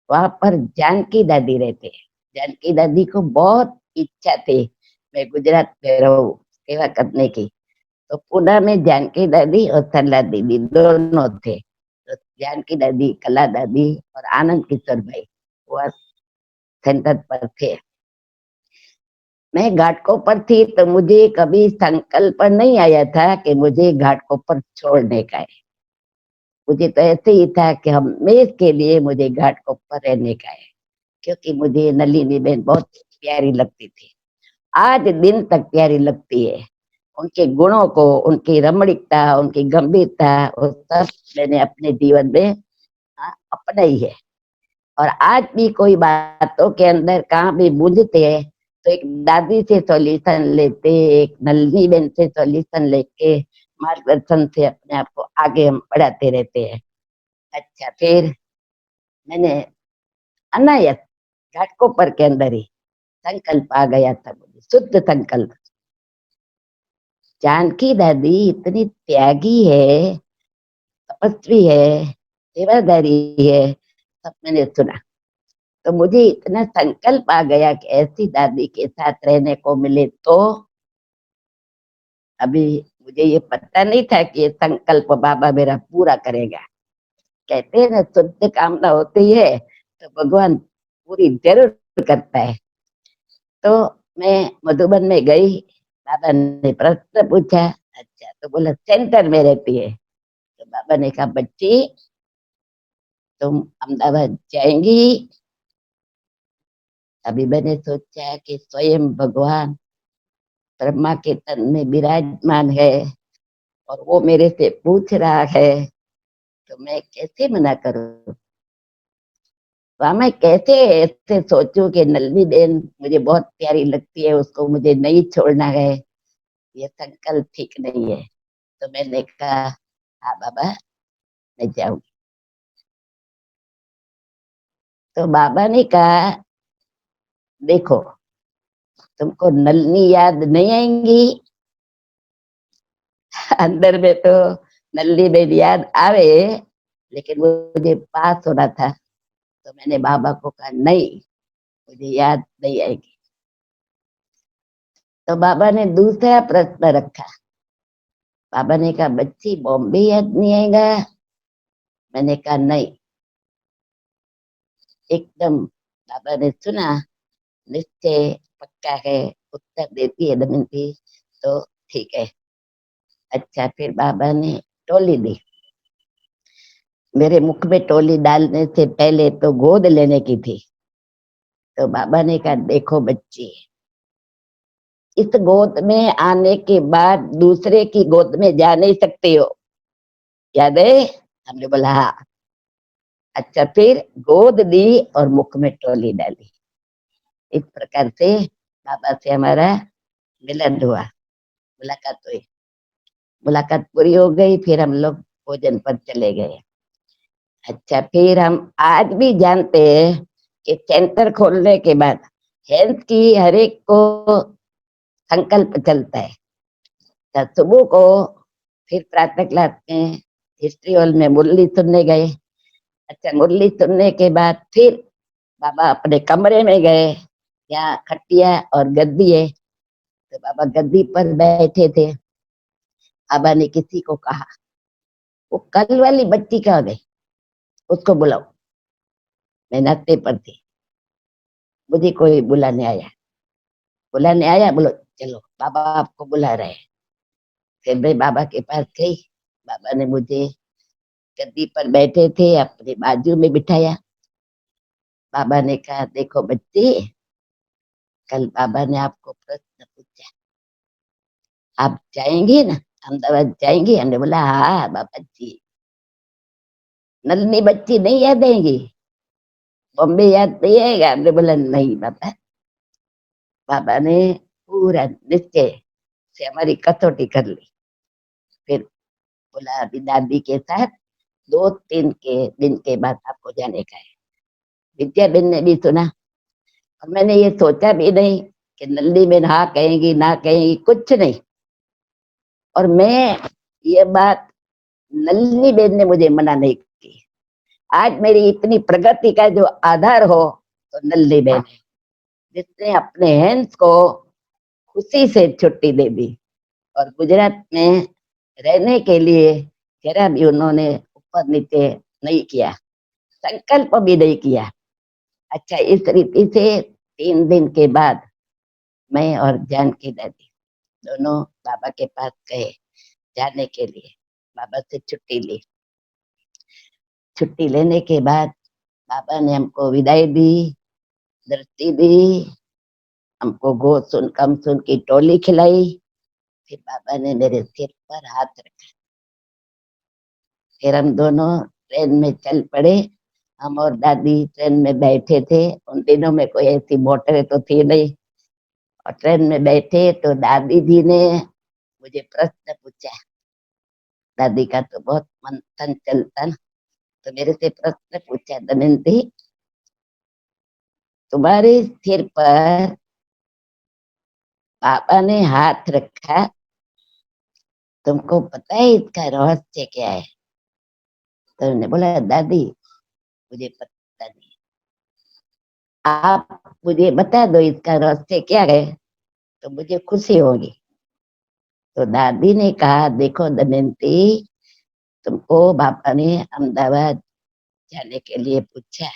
वहां पर जानकी दादी रहते हैं। जानकी दादी को बहुत इच्छा थी मैं गुजरात में रहूं सेवा करने की। तो पुणे में जानकी दादी और सरला दीदी दोनों थे। तो जानकी दादी, कला दादी और आनंद किशोर भाई वह सेंटर पर थे। मैं घाटकोपर थी तो मुझे कभी संकल्प नहीं आया था कि मुझे घाटकोपर छोड़ने का है। मुझे तो ऐसे ही था कि हमेशा के लिए मुझे घाटकोपर रहने का है, क्योंकि मुझे नलिनी बहन बहुत प्यारी लगती थी, आज दिन तक प्यारी लगती है। उनके गुणों को, उनकी रमणीकता, उनकी गंभीरता, वो सब मैंने अपने जीवन में अपनाई है। और आज भी कोई बातों के अंदर कहाँ भी बूझते हैं तो एक दादी से सॉल्यूशन लेते, एक नलिनी बहन से सॉल्यूशन लेके मार्गदर्शन से अपने आप को आगे हम बढ़ाते रहते हैं। अच्छा, फिर मैंने अनायत घाटकोपर के अंदर ही संकल्प आ गया था मुझे, शुद्ध संकल्प। जानकी दादी इतनी त्यागी है, तपस्वी है, सेवादारी है, सब मैंने सुना। तो मुझे इतना संकल्प आ गया कि ऐसी दादी के साथ रहने को मिले। तो अभी मुझे ये पता नहीं था कि ये संकल्प बाबा मेरा पूरा करेगा। कहते हैं ना, शुद्ध कामना होती है तो भगवान पूरी जरूर करता है। तो मैं मधुबन में गई, बाबा ने प्रश्न पूछा। अच्छा, तो बोला सेंटर में रहती है। तो बाबा ने कहा, बच्ची तुम अहमदाबाद जाएंगी? अभी मैंने सोचा कि स्वयं भगवान ब्रह्मा के तन में विराजमान है और वो मेरे से पूछ रहा है, तो मैं कैसे मना करूं? वहां मैं कैसे ऐसे सोचूं कि नलनी बेन मुझे बहुत प्यारी लगती है, उसको मुझे नहीं छोड़ना है, ये संकल्प ठीक नहीं है। तो मैंने कहा, हाँ बाबा, मैं जाऊंगी। तो बाबा ने कहा, देखो तुमको नलनी याद नहीं आएंगी, अंदर में तो नलनी बेन याद आवे, लेकिन मुझे पास होना था। तो मैंने बाबा को कहा, नहीं, मुझे याद नहीं आएगी। तो बाबा ने दूसरा प्रश्न रखा। बाबा ने कहा, बच्ची बॉम्बे याद नहीं आएगा? मैंने कहा, नहीं। एकदम बाबा ने सुना, निश्चय पक्का है, उत्तर देती है दमयंती, तो ठीक है। अच्छा, फिर बाबा ने टोली दी। मेरे मुख में टोली डालने से पहले तो गोद लेने की थी। तो बाबा ने कहा, देखो बच्ची, इस गोद में आने के बाद दूसरे की गोद में जा नहीं सकते हो, याद है? हमने बोला हाँ। अच्छा, फिर गोद दी और मुख में टोली डाली। इस प्रकार से बाबा से हमारा मिलन हुआ, मुलाकात हुई। मुलाकात पूरी हो गई, फिर हम लोग भोजन पर चले गए। अच्छा, फिर हम आज भी जानते हैं कि सेंटर खोलने के बाद हेल्थ की हर एक को संकल्प चलता है। तो सुबह को फिर प्रातः क्लास में हिस्ट्री हॉल में मुरली सुनने गए। अच्छा, मुरली सुनने के बाद फिर बाबा अपने कमरे में गए, यहाँ खटिया और गद्दी है। तो बाबा गद्दी पर बैठे थे। बाबा ने किसी को कहा, वो कल वाली बच्ची कहाँ गई, उसको बुलाओ। मैं नाश्ते पर थी, मुझे कोई बुलाने आया। बुलाने आया, बोलो चलो बाबा आपको बुला रहे हैं। फिर मैं बाबा के पास गई। बाबा ने मुझे गद्दी पर बैठे थे अपने बाजू में बिठाया। बाबा ने कहा, देखो बच्ची, कल बाबा ने आपको प्रश्न पूछा, आप जाएंगे ना, अहमदाबाद जाएंगे? हमने बोला हाँ बाबा जी। नलनी बच्ची नहीं याद आएंगी? बॉम्बे याद नहीं आएगा? हमने बोला नहीं बाबा। बाबा ने पूरा निश्चय से हमारी कसौटी कर ली। फिर बोला अभी दादी के साथ 2-3 के दिन के बाद आपको जाने का है। विद्या बेन ने भी सुना और मैंने ये सोचा भी नहीं कि नल्ली बेन हाँ कहेंगी ना कहेंगी, कुछ नहीं। और मैं ये बात नल्ली बेन ने मुझे मना नहीं की। आज मेरी इतनी प्रगति का जो आधार हो तो नल्ली बेन है, जिसने अपने हैंड्स को खुशी से छुट्टी दे दी और गुजरात में रहने के लिए जरा भी उन्होंने ऊपर नीचे नहीं किया, संकल्प भी नहीं किया। अच्छा, इस रीति से 3 दिन के बाद मैं और जानकी दादी दोनों बाबा के पास गए जाने के लिए। बाबा से छुट्टी ली। छुट्टी लेने के बाद बाबा ने हमको विदाई दी, दृष्टि दी, हमको गो सुन कम सुन की टोली खिलाई। फिर बाबा ने मेरे सिर पर हाथ रखा। फिर हम दोनों ट्रेन में चल पड़े। हम और दादी ट्रेन में बैठे थे। उन दिनों में कोई ऐसी मोटरें तो थी नहीं। और ट्रेन में बैठे तो दादी जी ने मुझे प्रश्न पूछा। दादी का तो बहुत मंथन चलता ना, तो मेरे से प्रश्न पूछा, दमयंती तुम्हारे सिर पर पापा ने हाथ रखा, तुमको पता है इसका रहस्य क्या है? तो मैंने बोला दादी मुझे पता नहीं, आप मुझे बता दो इसका रहस्य क्या है तो मुझे खुशी होगी। तो दादी ने कहा देखो दमयंती, तुमको पापा ने अहमदाबाद जाने के लिए पूछा,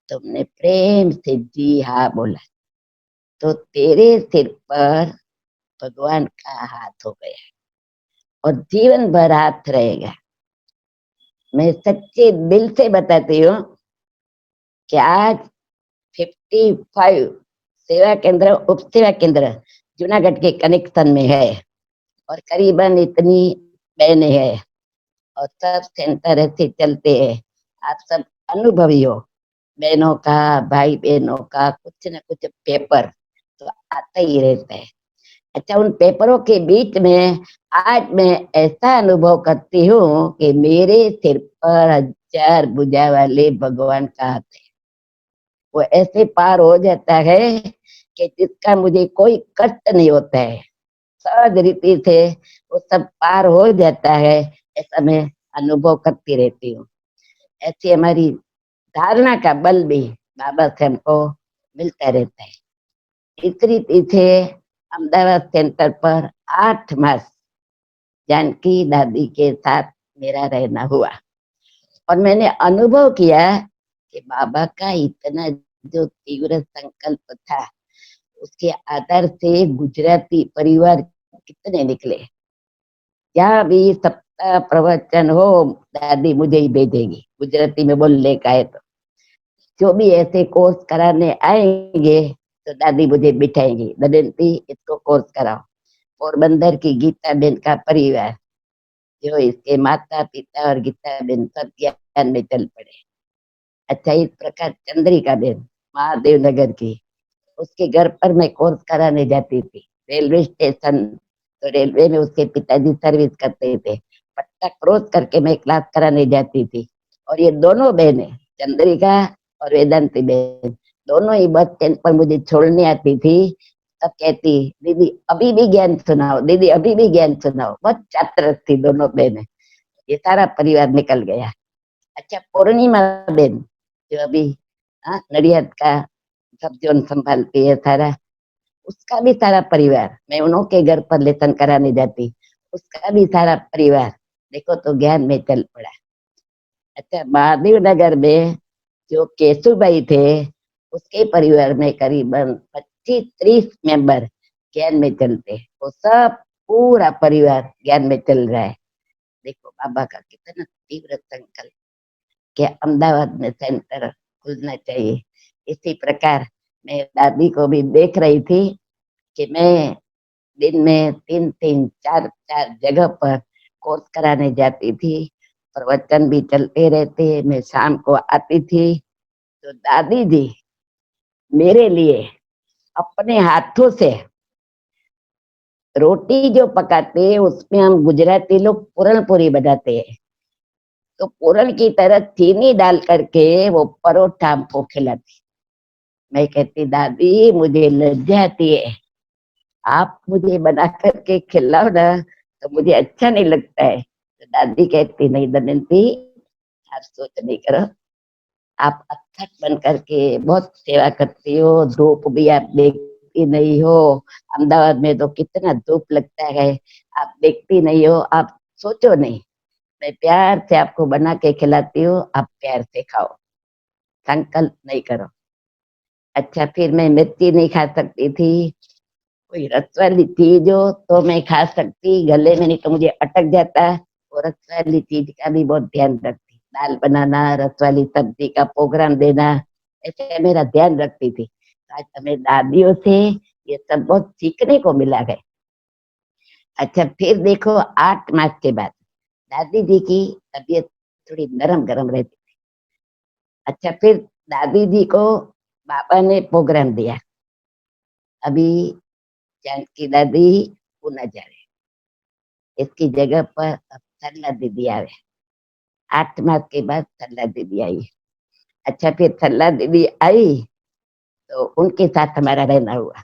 तुमने प्रेम से जी हाँ बोला, तो तेरे सिर पर भगवान का हाथ हो गया और जीवन भर हाथ रहेगा। मैं सच्चे दिल से बताती हूँ कि आज 55 सेवा केंद्र, उप सेवा केंद्र जूनागढ़ के कनेक्शन में है और करीबन इतनी बहनें है और सब सेंटर ऐसे चलते हैं। आप सब अनुभवी हो, बहनों का, भाई बहनों का कुछ न कुछ पेपर तो आता ही रहता है। अच्छा, उन पेपरों के बीच में आज मैं ऐसा अनुभव करती हूँ कि मेरे सिर पर 1000 भुजा वाले भगवान का हाथ है। वो ऐसे पार हो जाता है कि जिसका मुझे कोई कष्ट नहीं होता है, सहज रीति से वो सब पार हो जाता है। ऐसा मैं अनुभव करती रहती हूँ। ऐसी हमारी धारणा का बल भी बाबा से हमको मिलता रहता है। इस रीति से अहमदाबाद सेंटर पर 8 मास जानकी दादी के साथ मेरा रहना हुआ और मैंने अनुभव किया कि बाबा का इतना जो तीव्र संकल्प था, उसके आधार से गुजराती परिवार कितने निकले। जहाँ भी सप्ताह प्रवचन हो दादी मुझे ही भेजेगी, गुजराती में बोलने का है तो। जो भी ऐसे कोर्स कराने आएंगे तो दादी मुझे बिठाएंगी, दमयंती इसको कोर्स कराओ। पोरबंदर की गीता बेन का परिवार, जो इसके माता पिता और गीता बेन सब ज्ञान में चल पड़े। अच्छा, इस प्रकार चंद्रिका बेन महादेव नगर की, उसके घर पर मैं कोर्स कराने जाती थी। रेलवे स्टेशन, तो रेलवे में उसके पिताजी सर्विस करते थे, पट्टा क्रॉस करके मैं क्लास कराने जाती थी। और ये दोनों बहनें, चंद्रिका और वेदांती बहन, दोनों ही बस स्टैंड पर मुझे छोड़ने आती थी। तब कहती दीदी अभी भी ज्ञान सुनाओ, दीदी अभी भी ज्ञान सुनाओ। बहुत छात्र थी दोनों बहनें। ये सारा परिवार निकल गया। अच्छा, पूर्णिमा बेन जो अभी नडियाद का सब जोन संभालती है सारा, उसका भी सारा परिवार, मैं उन्हों के घर पर लेसन कराने जाती, उसका भी सारा परिवार देखो तो ज्ञान में चल पड़ा। अच्छा, महादेव नगर में जो केशुभाई थे, उसके परिवार में करीबन 25-30 मेंबर ज्ञान में चलते, वो सब पूरा परिवार ज्ञान में चल रहा है। देखो बाबा का कितना तीव्र संकल्प कि अहमदाबाद में सेंटर खुलना चाहिए। इसी प्रकार मैं दादी को भी देख रही थी कि मैं दिन में 3-3, 4-4 जगह पर कोर्स कराने जाती थी, प्रवचन भी चलते रहते। मैं शाम को आती थी तो दादी जी मेरे लिए अपने हाथों से रोटी जो पकाते हैं उसमें हम गुजराती लोग पूरण पूरी बनाते हैं, तो पूरण की तरह चीनी डाल करके वो परोठा हमको खिलाती। मैं कहती दादी मुझे लज्जा आती है, आप मुझे बना करके खिलाओ ना तो मुझे अच्छा नहीं लगता है। तो दादी कहती नहीं दमयंती, आप सोच नहीं करो, आप अथक बन करके बहुत सेवा करती हो, धूप भी आप देखती नहीं हो, अहमदाबाद में तो कितना धूप लगता है, आप देखती नहीं हो, आप सोचो नहीं, मैं प्यार से आपको बना के खिलाती हूँ, आप प्यार से खाओ, संकल्प नहीं करो। अच्छा फिर मैं मिर्ची नहीं खा सकती थी, कोई रस वाली चीज हो तो मैं खा सकती, गले में नहीं तो मुझे अटक जाता, और रस वाली चीज का भी बहुत ध्यान रखती, दाल बनाना, रस वाली सब्जी का प्रोग्राम देना, ऐसे मेरा ध्यान रखती थी। आज हमें दादियों से ये सब बहुत सीखने को मिला है। अच्छा फिर देखो 8 मास के बाद दादी जी की तबीयत थोड़ी नरम गरम रहती। अच्छा फिर दादी जी को बाबा ने प्रोग्राम दिया, अभी जानकी दादी पूना जा रहे, इसकी जगह पर अब सरला दीदी आवे। 8 मास के बाद सरला दीदी आई। अच्छा फिर सरला दीदी आई तो उनके साथ हमारा रहना हुआ।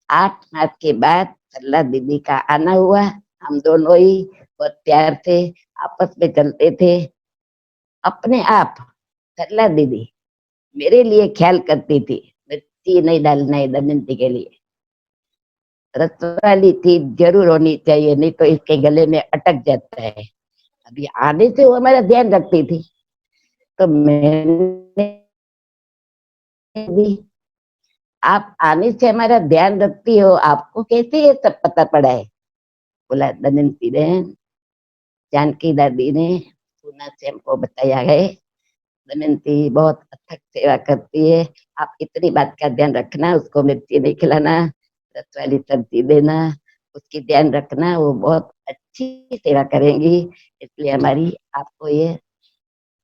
8 मास के बाद सरला दीदी का आना हुआ, हम दोनों ही बहुत प्यार से आपस में चलते थे। अपने आप सरला दीदी मेरे लिए ख्याल करती थी, मिर्ची नहीं डालना है दमयंती के लिए, रस वाली चीज जरूर होनी चाहिए, नहीं तो इसके गले में अटक जाता है। अभी आने से वो हमारा ध्यान रखती थी, तो मैंने भी, आप आने से हमारा ध्यान रखती हो, आपको कैसे ये सब पता पड़ा है? बोला दमयंती बहन, जानकी दादी ने पूना से हमको बताया है, दमयंती बहुत अथक सेवा करती है, आप इतनी बात का ध्यान रखना, उसको मिर्ची नहीं खिलाना, रस वाली सब्जी देना, उसकी ध्यान रखना, वो बहुत अच्छी सेवा करेंगी, इसलिए हमारी आपको ये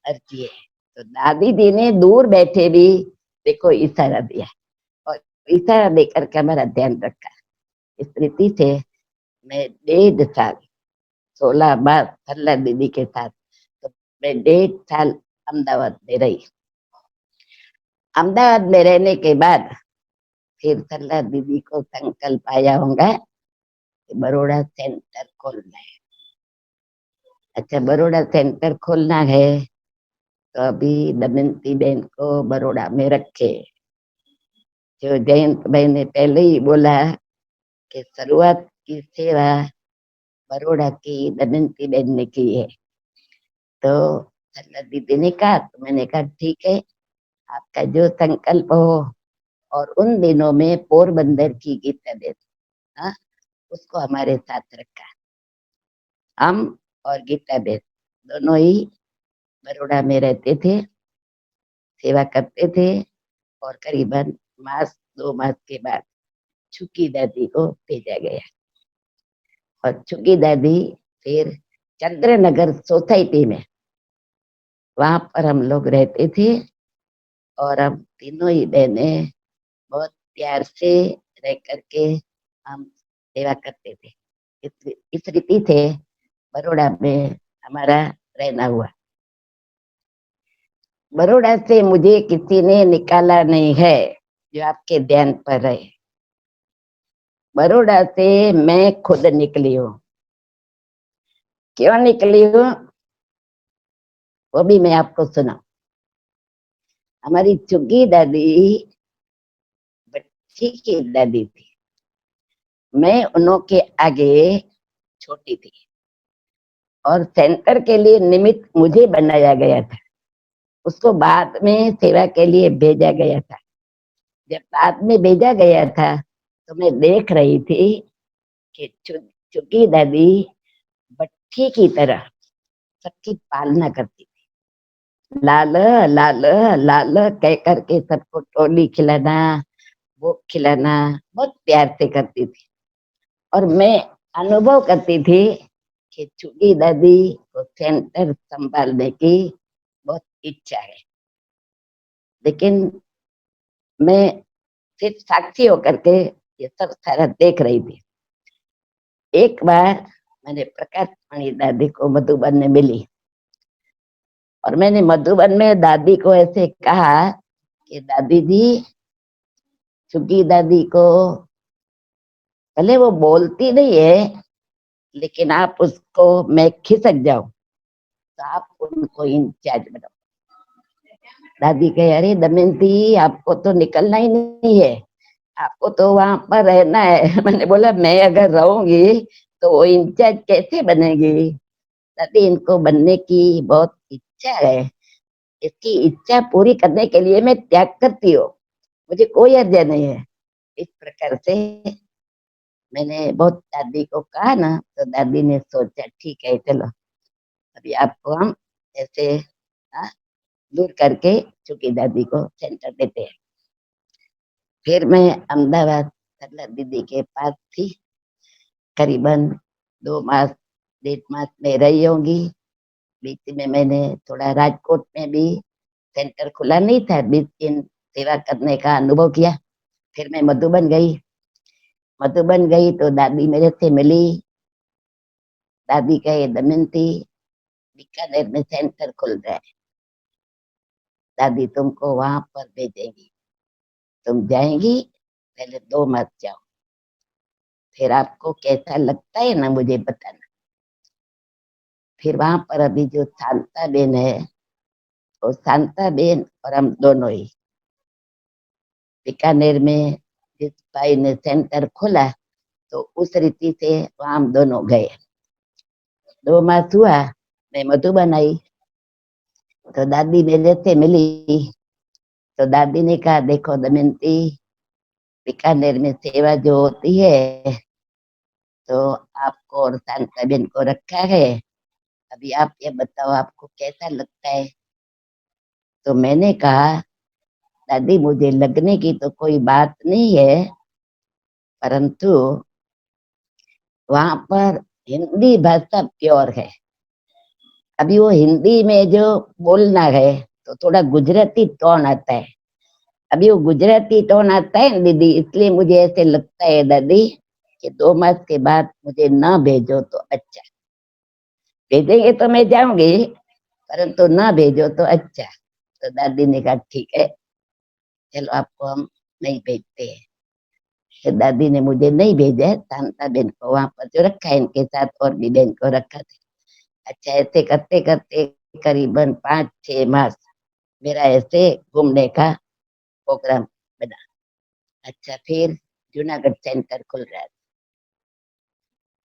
अर्जी है। तो दादी जी ने दूर बैठे भी देखो इशारा दिया, और इशारा देकर के हमारा ध्यान रखा। इस रीति से मैं 1.5 साल 16 मास सरला दीदी के साथ, तो मैं 1.5 साल अहमदाबाद में रही। अहमदाबाद में रहने के बाद फिर सरला दीदी को संकल्प आया होगा कि बड़ौदा सेंटर खोलना है। अच्छा बड़ौदा सेंटर खोलना है तो अभी दमयंती बहन को बड़ौदा में रखे। जो जयंत भाई ने पहले ही बोला कि शुरुआत की सेवा बड़ौदा की दमयंती बहन ने की है, तो सरला दीदी ने कहा, तो मैंने कहा ठीक है, आपका जो संकल्प हो। और उन दिनों में पोरबंदर की गीता बहन, हाँ, उसको हमारे साथ रखा। हम और गीता बहन दोनों ही बड़ौदा में रहते थे, सेवा करते थे, और करीबन 2 मास के बाद छुकी दादी को भेजा गया, और छुकी दादी फिर चंद्रनगर सोसाइटी में, वहां पर हम लोग रहते थे, और हम तीनों ही बहनें बहुत प्यार से रह करके हम सेवा करते थे। इस रीति से बड़ौदा में हमारा रहना हुआ। बड़ौदा से मुझे किसी ने निकाला नहीं है, जो आपके ध्यान पर रहे। बड़ौदा से मैं खुद निकली हूँ। क्यों निकली हूँ वो भी मैं आपको सुना। हमारी चुग्गी दादी बच्ची की दादी थी, मैं उन्हों के आगे छोटी थी, और सेंटर के लिए निमित्त मुझे बनाया गया था, उसको बाद में सेवा के लिए भेजा गया था। जब बाद में भेजा गया था तो मैं देख रही थी कि चुग्गी दादी बच्ची की तरह सबकी पालना करती थी, लाल लाल लाल कह करके सबको टोली खिलाना, वो खिलाना बहुत प्यार से करती थी। और मैं अनुभव करती थी कि चुगी दादी को सेंटर संभालने की बहुत इच्छा है, लेकिन मैं सिर्फ साक्षी होकर के ये सब सारा देख रही थी। एक बार मैंने प्रकाश मणि दादी को मधुबन में मिली और मैंने मधुबन में दादी को ऐसे कहा कि दादी जी, चूंकि दादी को भले वो बोलती नहीं है लेकिन आप उसको मैं खिसक जाऊं तो आप उनको इंचार्ज बनाओ। दादी कहे, अरे दमयंती, आपको तो निकलना ही नहीं है, आपको तो वहां पर रहना है। मैंने बोला, मैं अगर रहूंगी तो वो इंचार्ज कैसे बनेगी? दादी, इनको बनने की बहुत इच्छा है, इसकी इच्छा पूरी करने के लिए मैं त्याग करती हूँ, मुझे कोई अर्जा नहीं है। इस प्रकार से मैंने बहुत दादी को कहा ना, तो दादी ने सोचा ठीक है चलो अभी आपको हम ऐसे हाँ, दूर करके चूंकि दादी को सेंटर देते हैं। फिर मैं अहमदाबाद सरला दीदी के पास थी, करीबन 2 मास 1.5 मास में रही होंगी। बीच में मैंने थोड़ा राजकोट में भी सेंटर खुला नहीं था, 20 दिन सेवा करने का अनुभव किया। फिर मैं मधुबन गई। मधुबन गई तो दादी मेरे से मिली। दादी कहे, दमयंती, बीकानेर में सेंटर खुल रहा है, दादी तुमको वहां पर भेजेंगी, तुम जाएंगी, पहले 2 मास जाओ, फिर आपको कैसा लगता है ना मुझे बताना। फिर वहां पर अभी जो शांता बेन है, वो शांता बेन और हम दोनों ही बीकानेर में जिस भाई ने सेंटर खोला तो उस रीति से वहां हम दोनों गए। 2 मास हुआ, मैं मधुबन आई तो दादी मेरे से मिली। तो दादी ने कहा, देखो दमयंती, बीकानेर में सेवा जो होती है तो आपको और शांता बेन को रखा है, अभी आप ये बताओ आपको कैसा लगता है? तो मैंने कहा, दादी मुझे लगने की तो कोई बात नहीं है, परंतु वहां पर हिंदी भाषा प्योर है। अभी वो हिंदी में जो बोलना है तो थोड़ा गुजराती टोन आता है। अभी वो गुजराती टोन आता है ना दीदी, इसलिए मुझे ऐसे लगता है दादी कि 2 मास के बाद मुझे ना भेजो तो अच्छा, भेजेंगे तो मैं जाऊंगी, परंतु ना भेजो तो अच्छा। तो दादी ने कहा ठीक है, चलो आपको हम नहीं भेजते हैं। तो दादी ने मुझे नहीं भेजा, शांता बेन को वहां पर जो रखा है, इनके साथ और भी बेन को रखा था। अच्छा, ऐसे करते करते करीबन 5-6 मास मेरा ऐसे घूमने का प्रोग्राम बना। अच्छा, फिर जूनागढ़ सेंटर खुल रहा है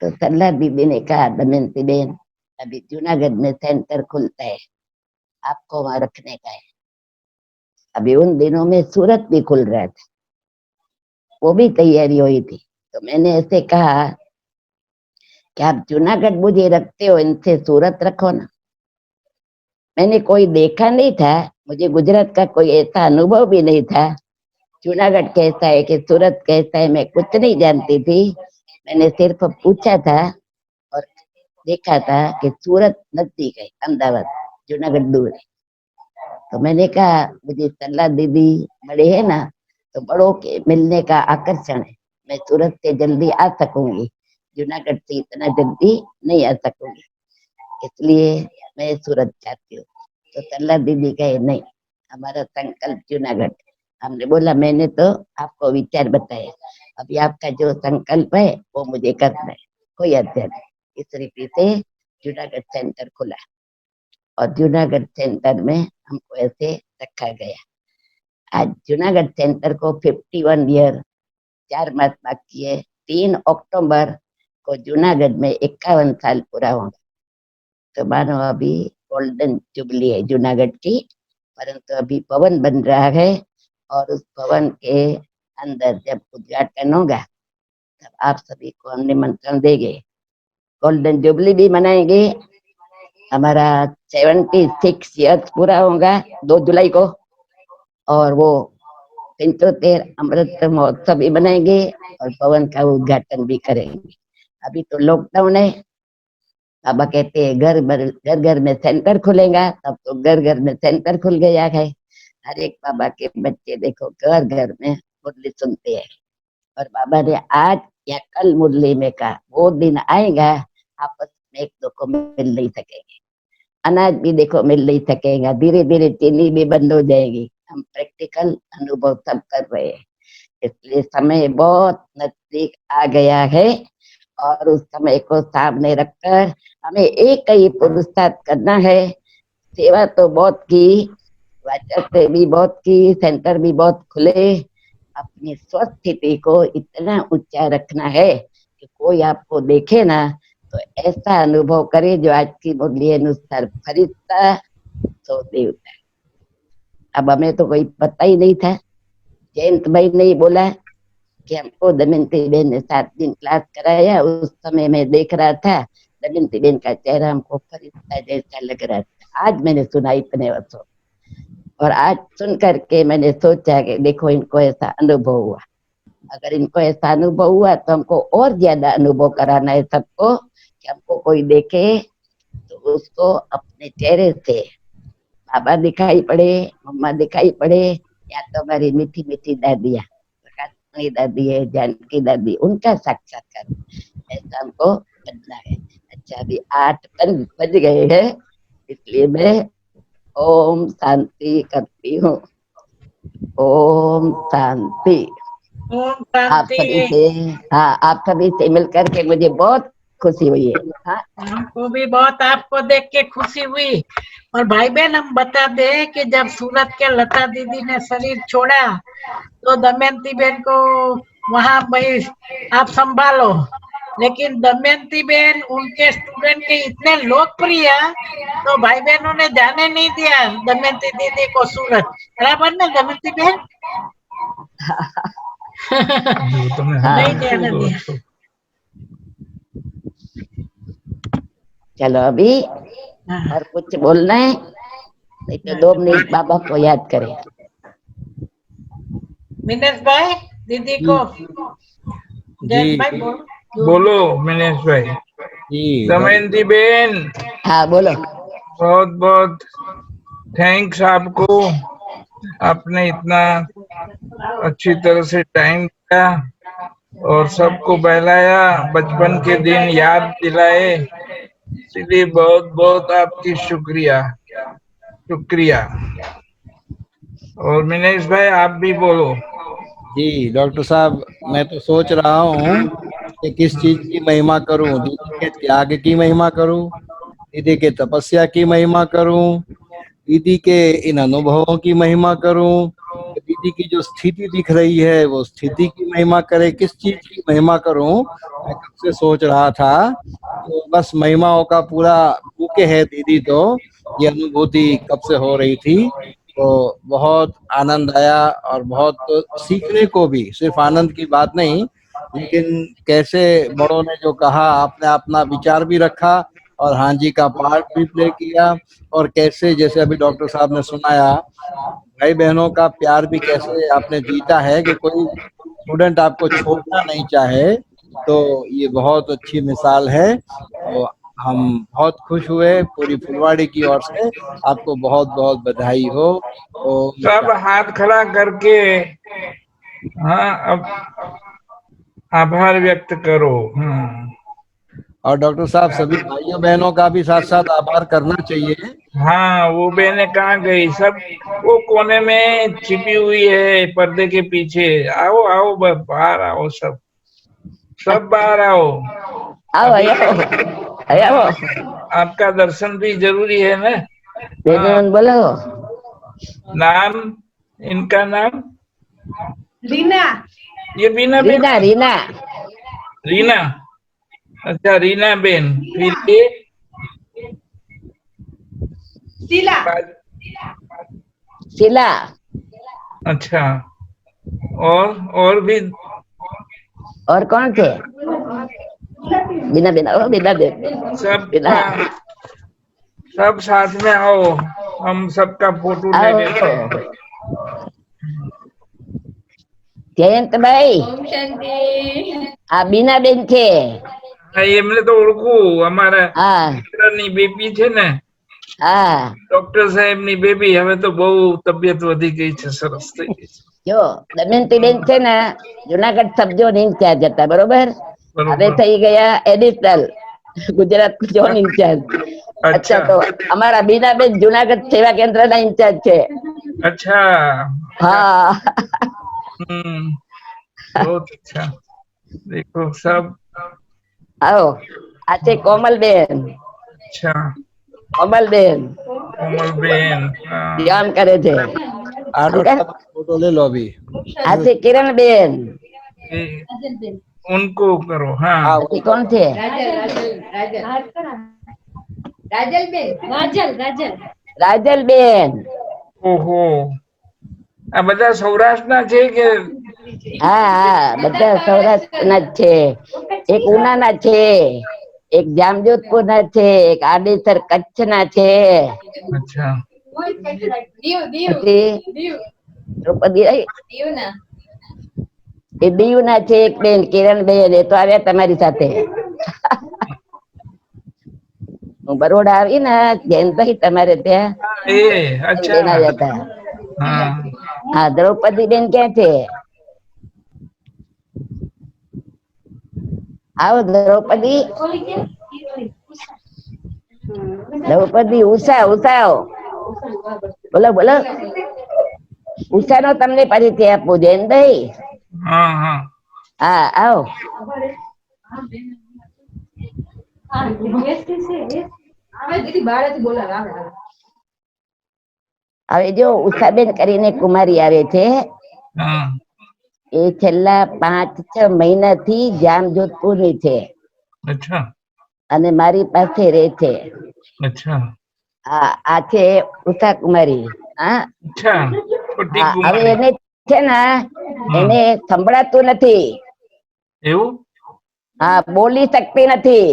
तो सरला दीदी ने कहा, दमयंती बेन, अभी जूनागढ़ में सेंटर खुलता है, आपको वहां रखने का है। अभी उन दिनों में सूरत भी खुल रहा था, वो भी तैयारी हुई थी। तो मैंने ऐसे कहा कि आप जूनागढ़ मुझे रखते हो, इनसे सूरत रखो ना। मैंने कोई देखा नहीं था, मुझे गुजरात का कोई ऐसा अनुभव भी नहीं था। जूनागढ़ कैसा है कि सूरत कैसा है मैं कुछ नहीं जानती थी। मैंने सिर्फ पूछा था और देखा था कि सूरत नजदीक है, अहमदाबाद, जूनागढ़ दूर है। तो मैंने कहा, मुझे सरला दीदी बड़े है ना, तो बड़ों के मिलने का आकर्षण है, मैं सूरत से जल्दी आ सकूंगी, जूनागढ़ से इतना जल्दी नहीं आ सकूंगी, इसलिए मैं सूरत चाहती हूँ। तो सरला दीदी कहे, नहीं, हमारा संकल्प जूनागढ़। हमने बोला, मैंने तो आपको विचार बताया, अभी आपका जो संकल्प है वो मुझे करना है, कोई अर्थ नहीं। इस रीति से जूनागढ़ सेंटर खुला और जूनागढ़ सेंटर में हमको ऐसे रखा गया। आज जूनागढ़ सेंटर को 51 ईयर, 4 मास बाकी है। 3 अक्टूबर को जूनागढ़ में 51 साल पूरा होगा। तो मानो अभी गोल्डन जुबली है जूनागढ़ की। परंतु अभी भवन बन रहा है और उस भवन के अंदर जब उद्घाटन होगा तब आप सभी को हम निमंत्रण देंगे। गोल्डन जुबली भी मनाएंगे। हमारा 76 ईयर्स पूरा होगा 2 जुलाई को, और वो 75 अमृत महोत्सव भी मनाएंगे और भवन का उद्घाटन भी करेंगे। अभी तो लॉकडाउन है, बाबा कहते हैं घर घर में सेंटर खुलेगा, तब तो घर घर में सेंटर खुल गया है। हर एक बाबा के बच्चे देखो घर घर में मुरली सुनते हैं। और बाबा ने आज या कल मुरली में कहा, वो दिन आएगा आपस में एक दो को मिल नहीं सकेंगे, अनाज भी देखो मिल नहीं सकेगा, धीरे धीरे चीनी भी बंद हो जाएगी। हम प्रैक्टिकल अनुभव सब कर रहे हैं, इसलिए समय बहुत नजदीक आ गया है और उस समय को सामने रखकर हमें एक ही पुरुषार्थ करना है। सेवा तो बहुत की, वाचक से भी बहुत की, सेंटर भी बहुत खुले, अपनी स्वस्थिति को इतना ऊंचा रखना है कि कोई आपको देखे ना तो ऐसा अनुभव करे जो आज की मुरली अनुसार फरिश्ता तो देवता। अब हमें तो कोई पता ही नहीं था, जयंत भाई ने ही बोला कि हमको दमयंती बेन ने 7 दिन क्लास कराया, उस समय मैं देख रहा था दमयंती बेन का चेहरा हमको फरिश्ता जैसा लग रहा था। आज मैंने सुना इतने वर्षों, और आज सुन करके मैंने सोचा कि देखो इनको ऐसा अनुभव हुआ, अगर इनको ऐसा अनुभव हुआ तो हमको और ज्यादा अनुभव कराना है सबको, कि हमको कोई देखे तो उसको अपने चेहरे से बाबा दिखाई पड़े, मम्मा दिखाई पड़े, या तो हमारी मीठी मीठी दादियाँ, प्रकाशमणि दादी है, जानकी दादी, उनका साक्षात्कार, ऐसा हमको बनना है। अच्छा, अभी 8 बज गए हैं, इसलिए मैं ओम शांति करती हूँ। ओम शांति। ओम आप सभी शांति। से, हाँ, आप सभी से मिलकर के मुझे बहुत खुशी हुई है। हाँ, हमको भी बहुत आपको देख के खुशी हुई। और भाई बहन हम बता दे कि जब सूरत के लता दीदी ने शरीर छोड़ा तो दमयंती बेन को वहां भाई आप संभालो, लेकिन दमयंती बेन उनके स्टूडेंट के इतने लोकप्रिय तो भाई बहनों ने जाने नहीं दिया दमयंती दीदी को सूरत। बराबर ना दमयंती बेन? नहीं जाने दिया। चलो अभी हाँ, और कुछ बोलना है नहीं तो 2 मिनट बाबा को याद करें। मिनेश भाई दीदी को जैन भाई जी बोलो। बोलो मिनेश भाई। जी दमयंती बेन, हाँ बोलो। बहुत बहुत थैंक्स आपको, आपने इतना अच्छी तरह से टाइम दिया और सबको बहलाया, बचपन के दिन याद दिलाए, इसलिए बहुत बहुत आपकी शुक्रिया शुक्रिया। और मिनेश भाई आप भी बोलो। जी डॉक्टर साहब, मैं तो सोच रहा हूँ कि किस चीज की महिमा करूं। दीदी के त्याग की महिमा करूं, दीदी के तपस्या की महिमा करूं, दीदी के इन अनुभवों की महिमा करूं, दीदी की जो स्थिति दिख रही है वो स्थिति की महिमा करे, किस चीज की महिमा करूं मैं कब से सोच रहा था। तो बस महिमाओं का पूरा बुके है दीदी, तो ये अनुभूति कब से हो रही थी। तो बहुत आनंद आया और बहुत सीखने को भी, सिर्फ आनंद की बात नहीं, लेकिन कैसे बड़ों ने जो कहा आपने अपना विचार भी रखा और हाँ जी का पार्ट भी प्ले किया, और कैसे जैसे अभी डॉक्टर साहब ने सुनाया भाई बहनों का प्यार भी कैसे आपने जीता है कि कोई स्टूडेंट आपको छोड़ना नहीं चाहे, तो ये बहुत अच्छी मिसाल है। तो हम बहुत खुश हुए, पूरी फुलवाड़ी की ओर से आपको बहुत बहुत बधाई हो। ओम सब हाथ खड़ा करके हाँ अब आभार व्यक्त करो। और डॉक्टर साहब सभी भाइयों बहनों का भी साथ साथ आभार करना चाहिए। हाँ, वो बहनें कहाँ गई? सब वो कोने में छिपी हुई है पर्दे के पीछे। आओ आओ, बाहर आओ, सब सब बाहर आओ। आओ अभी आओ। आपका दर्शन भी जरूरी है ना। बेबीमन बोलो। नाम, इनका नाम रीना। ये बीना बेन, रीना रीना रीना। अच्छा, रीना बेन। फिर ये शीला। शीला। अच्छा, और भी और कौन थे? बिना बिना ओ बिना सब बिना। सब साथ में आओ, हम सबका फोटो ले आओ लेते हैं। जयंत भाई, આ બીના બેન છે। હા, એમને તો ઓળખું, અમારા હા મિત્રની બેબી છે ને, હા ડોક્ટર સાહેબની બેબી, હવે તો બહુ તબિયત વધી ગઈ છે, સરસ થઈ ગઈ છે। જો દમયંતી બેન છે ને જુનાગઢ સબઝોન ઇન્ચાર્જ હતા, બરોબર? હવે બરોબર. થઈ ગયા એડિશનલ ગુજરાત ઝોન ઇન્ચાર્જ. અચ્છા, તો અમારા બીનાબેન જુનાગઢ સેવા કેન્દ્ર ના ઇન્ચાર્જ છે. अच्छा। હા बहुत अच्छा। देखो सब। આવો આ છે કોમલબેન. अच्छा। કોમલબેન कोमल बेन। हाँ। ધ્યાન કરે છે. आनोट का फोटो ले लो अभी। આ છે કિરણબેન. ये उनको करो। हाँ। हाँ પછી કોણ છે? રાજલબેન. ओहो, આ બધા સૌરાષ્ટ્રના છે કે? હા હા, બધા સૌરાષ્ટ્રના જ છે. એક ઉનાના છે, એક જામજોધપુર ના છે, એક આડેસર કચ્છ ના છે. અચ્છા। પછી દ્રૌપદી આઈ? એ દીવ ના છે એક બેન કિરણબેન, એ તો આવ્યા તમારી સાથે. હું બરોડા આવી ને જયંતભાઈ તમારે ત્યાં એ અચ્છા। બેન આવ્યા હતા. हाँ। હા, દ્રૌપદી બેન ક્યાં છે? આવો દ્રૌપદી. દ્રૌપદી, ઉષા ઉષા બોલો બોલો. ઉષા નો તમને પરિચય આપું જયંતભાઈ. हाँ हाँ। હા આવો. હવે જો ઉષાબેન કરીને કુમારી આવે છે, हाँ। એ છેલ્લા 5-6 મહિનાથી જામજોધપુર ની છે अच्छा। અને મારી પાસે રહે છે. अच्छा। હા, આ છે ઉષા કુમારી. હા अच्छा, छोटी હા, હવે कुमारी। એને છે ને એને સંભળાતું નથી. એવું? હા, બોલી શકતી નથી.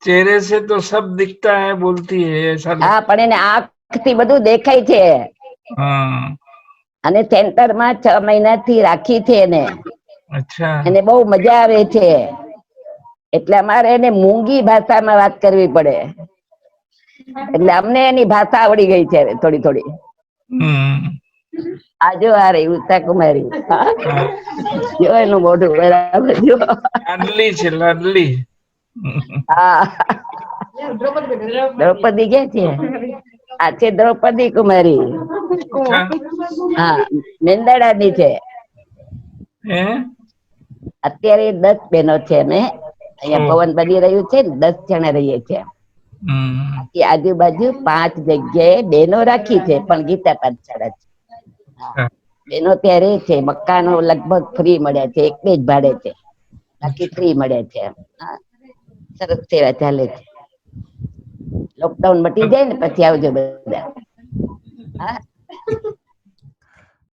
चेहरे से तो सब दिखता है, बोलती है ऐसा હા, लगता। પણ એને આંખ થી બધું દેખાય છે. हाँ। અને સેન્ટર માં 6 મહિનાથી રાખી છે એને. अच्छा। એને બહુ મજા આવે છે, એટલે અમારે એને મૂંગી ભાષામાં વાત કરવી પડે. એટલે અમને એની ભાષા આવડી ગઈ છે થોડી થોડી. આજો આ રહી ઉષા કુમારી. हाँ। જો એનું મોઢું બરાબર જો. लाडली છે लाडली। હા, દ્રૌપદી ક્યાં છે? આ છે દ્રૌપદી કુમારી. अच्छा। હા, મેંદરડા ની છે. હે? અત્યારે 10 બહેનો છે અમે. અહીંયા ઓહ। ભવન બની રહ્યું છે ને, 10 જણા રહીએ છીએ. હમ। બાકી આજુબાજુ 5 જગ્યાએ બહેનો રાખી છે, પણ ગીતા પાઠશાળા છે. હા, બેનો ત્યારે છે, મકાનો લગભગ ફ્રી મળ્યા છે, એક બે જ ભાડે છે, બાકી અચ્છા। ફ્રી મળે છે. હા, સરસ સેવા ચાલે છે. લોકડાઉન મટી જાય ને પછી આવજો બધા. હા.